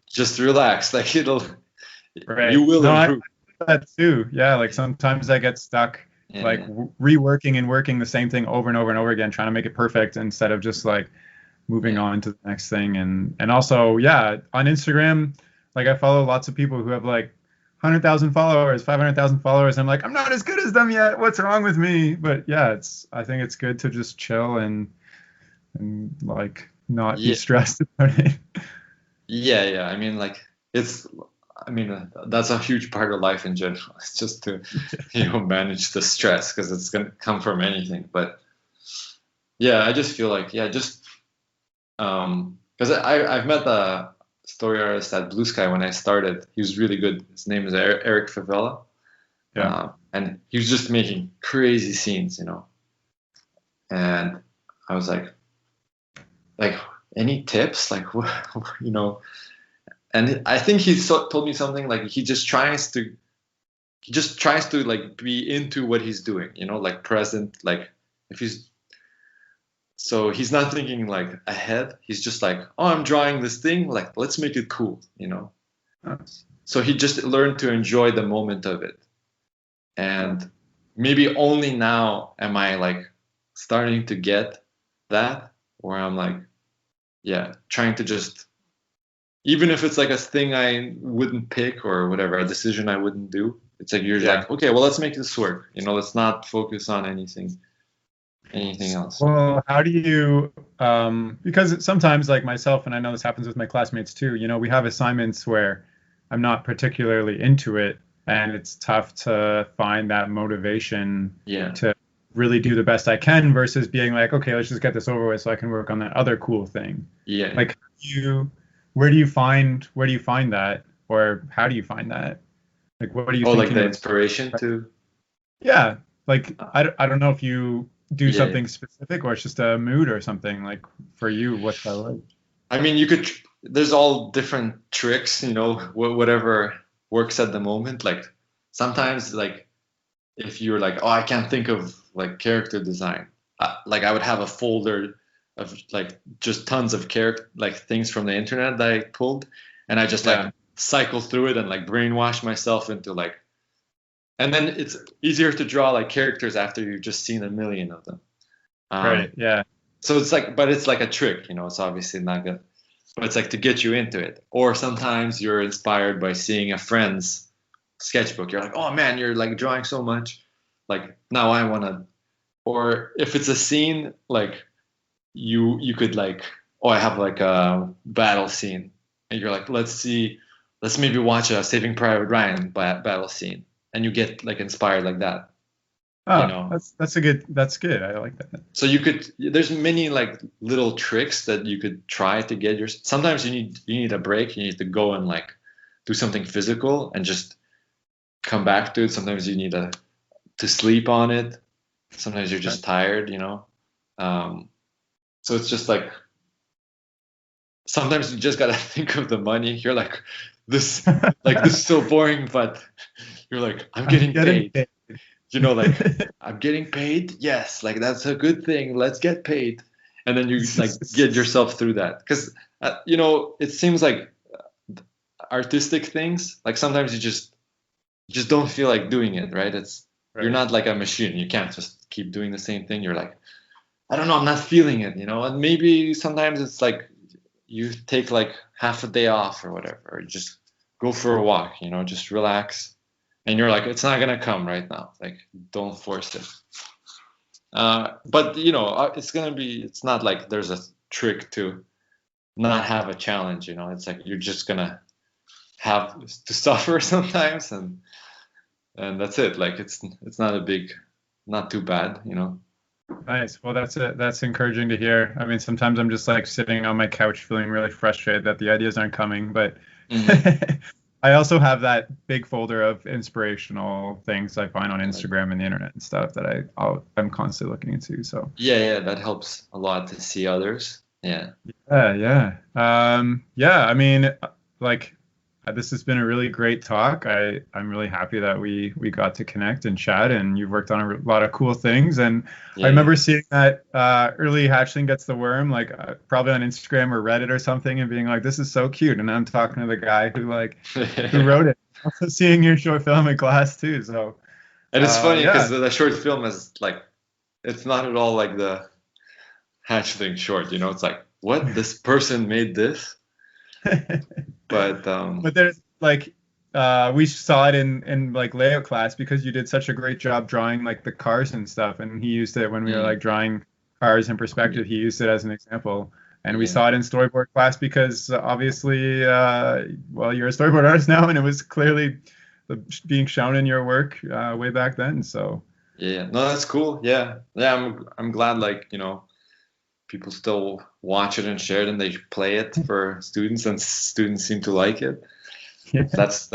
just relax. Like you Right. will No, I improve. do that too. Yeah, like sometimes I get stuck like Yeah, reworking and working the same thing over and over and over again, trying to make it perfect instead of just like moving yeah. on to the next thing. And also, yeah, on Instagram, like I follow lots of people who have like 100,000 followers, 500,000 followers. I'm like, I'm not as good as them yet. What's wrong with me? But yeah, I think it's good to just chill and like not be Yeah, stressed about it. yeah. I mean, like it's. I mean, that's a huge part of life in general. It's just to, manage the stress because it's gonna come from anything. But yeah, I just feel like, yeah, just because I've met the story artist at Blue Sky when I started. He was really good. His name is Eric Favela, Yeah. and he was just making crazy scenes, And I was like, any tips? Like, what, you know? And I think he told me something like he just tries to like be into what he's doing, like present, like if he's so he's not thinking like ahead. He's just like, oh, I'm drawing this thing, like let's make it cool. Nice. So he just learned to enjoy the moment of it. And maybe only now am I like starting to get that, where I'm like, yeah, trying to just, even if it's like a thing I wouldn't pick or whatever, a decision I wouldn't do, it's like you're Yeah. like, okay, well, let's make this work. Let's not focus on anything else. Well, how do you, because sometimes, like myself, and I know this happens with my classmates too, we have assignments where I'm not particularly into it, and it's tough to find that motivation Yeah, to really do the best I can versus being like, okay, let's just get this over with so I can work on that other cool thing. yeah. Like, where do you find that, or how do you find that? Like, what are you Oh, like thinking the of? inspiration to, Yeah, like uh, I don't know if you do yeah. something specific or it's just a mood or something. Like for you, what's that like? I mean, there's all different tricks, whatever works at the moment. Like sometimes, like if you're like, oh, I can't think of like character design, like I would have a folder of like just tons of character like things from the internet that I pulled, and I just like Yeah, cycle through it and like brainwash myself into like, and then it's easier to draw like characters after you've just seen a million of them. right. Um, Yeah, so it's like, but it's like a trick, it's obviously not good, but it's like to get you into it. Or sometimes you're inspired by seeing a friend's sketchbook. You're like, oh man, you're like drawing so much. Like now I want to, or if it's a scene, like you could like, oh, I have like a battle scene, and you're like, let's maybe watch a Saving Private Ryan battle scene, and you get like inspired like that. Oh, that's good. I like that. So there's many like little tricks that you could try to get sometimes you need a break. You need to go and like do something physical and just come back to it. Sometimes you need to sleep on it. Sometimes you're just tired, so it's just like, sometimes you just gotta think of the money. You're like, this is so boring, but you're like, I'm getting paid. Like, I'm getting paid. Yes, like that's a good thing. Let's get paid. And then you like get yourself through that. Because, it seems like artistic things, like sometimes you just don't feel like doing it, right? You're not like a machine. You can't just keep doing the same thing. You're like, I don't know, I'm not feeling it, and maybe sometimes it's like you take like half a day off or whatever, or you just go for a walk, just relax, and you're like, it's not gonna come right now, like don't force it. But it's not like there's a trick to not have a challenge, it's like you're just gonna have to suffer sometimes, and that's it. Like it's not too bad, Nice. Well, that's encouraging to hear. I mean, sometimes I'm just like sitting on my couch feeling really frustrated that the ideas aren't coming, but I also have that big folder of inspirational things I find on Instagram and the internet and stuff that I'm constantly looking into. So yeah, that helps a lot to see others. Yeah. I mean, like, this has been a really great talk. I'm really happy that we got to connect and chat, and you've worked on a lot of cool things. And I remember seeing that early hatchling gets the worm, like probably on Instagram or Reddit or something, and being like, this is so cute. And I'm talking to the guy who wrote it. Also seeing your short film in class too. So, and it's funny because the short film is like, it's not at all like the hatchling short, it's like, what, this person made this? But there's like we saw it in like layout class because you did such a great job drawing like the cars and stuff, and he used it when we were like drawing cars in perspective. He used it as an example, and we saw it in storyboard class because obviously you're a storyboard artist now, and it was clearly being shown in your work way back then. So no, that's cool. I'm glad, like, people still watch it and share it, and they play it for students, and students seem to like it. That's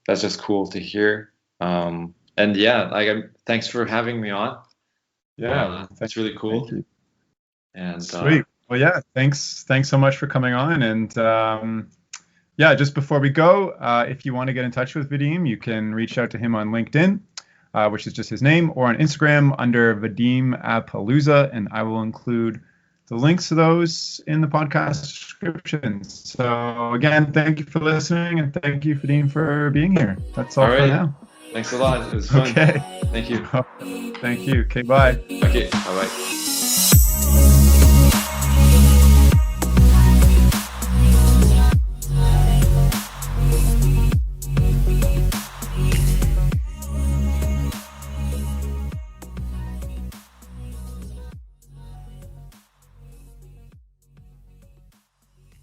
just cool to hear. Thanks for having me on. That's really cool. Thank you. And sweet. Well, thanks so much for coming on. And just before we go, if you want to get in touch with Vadim, you can reach out to him on LinkedIn, which is just his name, or on Instagram under Vadim Appalooza, and I will include the links to those in the podcast description. So again, thank you for listening, and thank you, Vadim, for being here. That's all for now. Thanks a lot. It was fun. Okay. Thank you. Thank you. Okay, bye. Okay, bye-bye.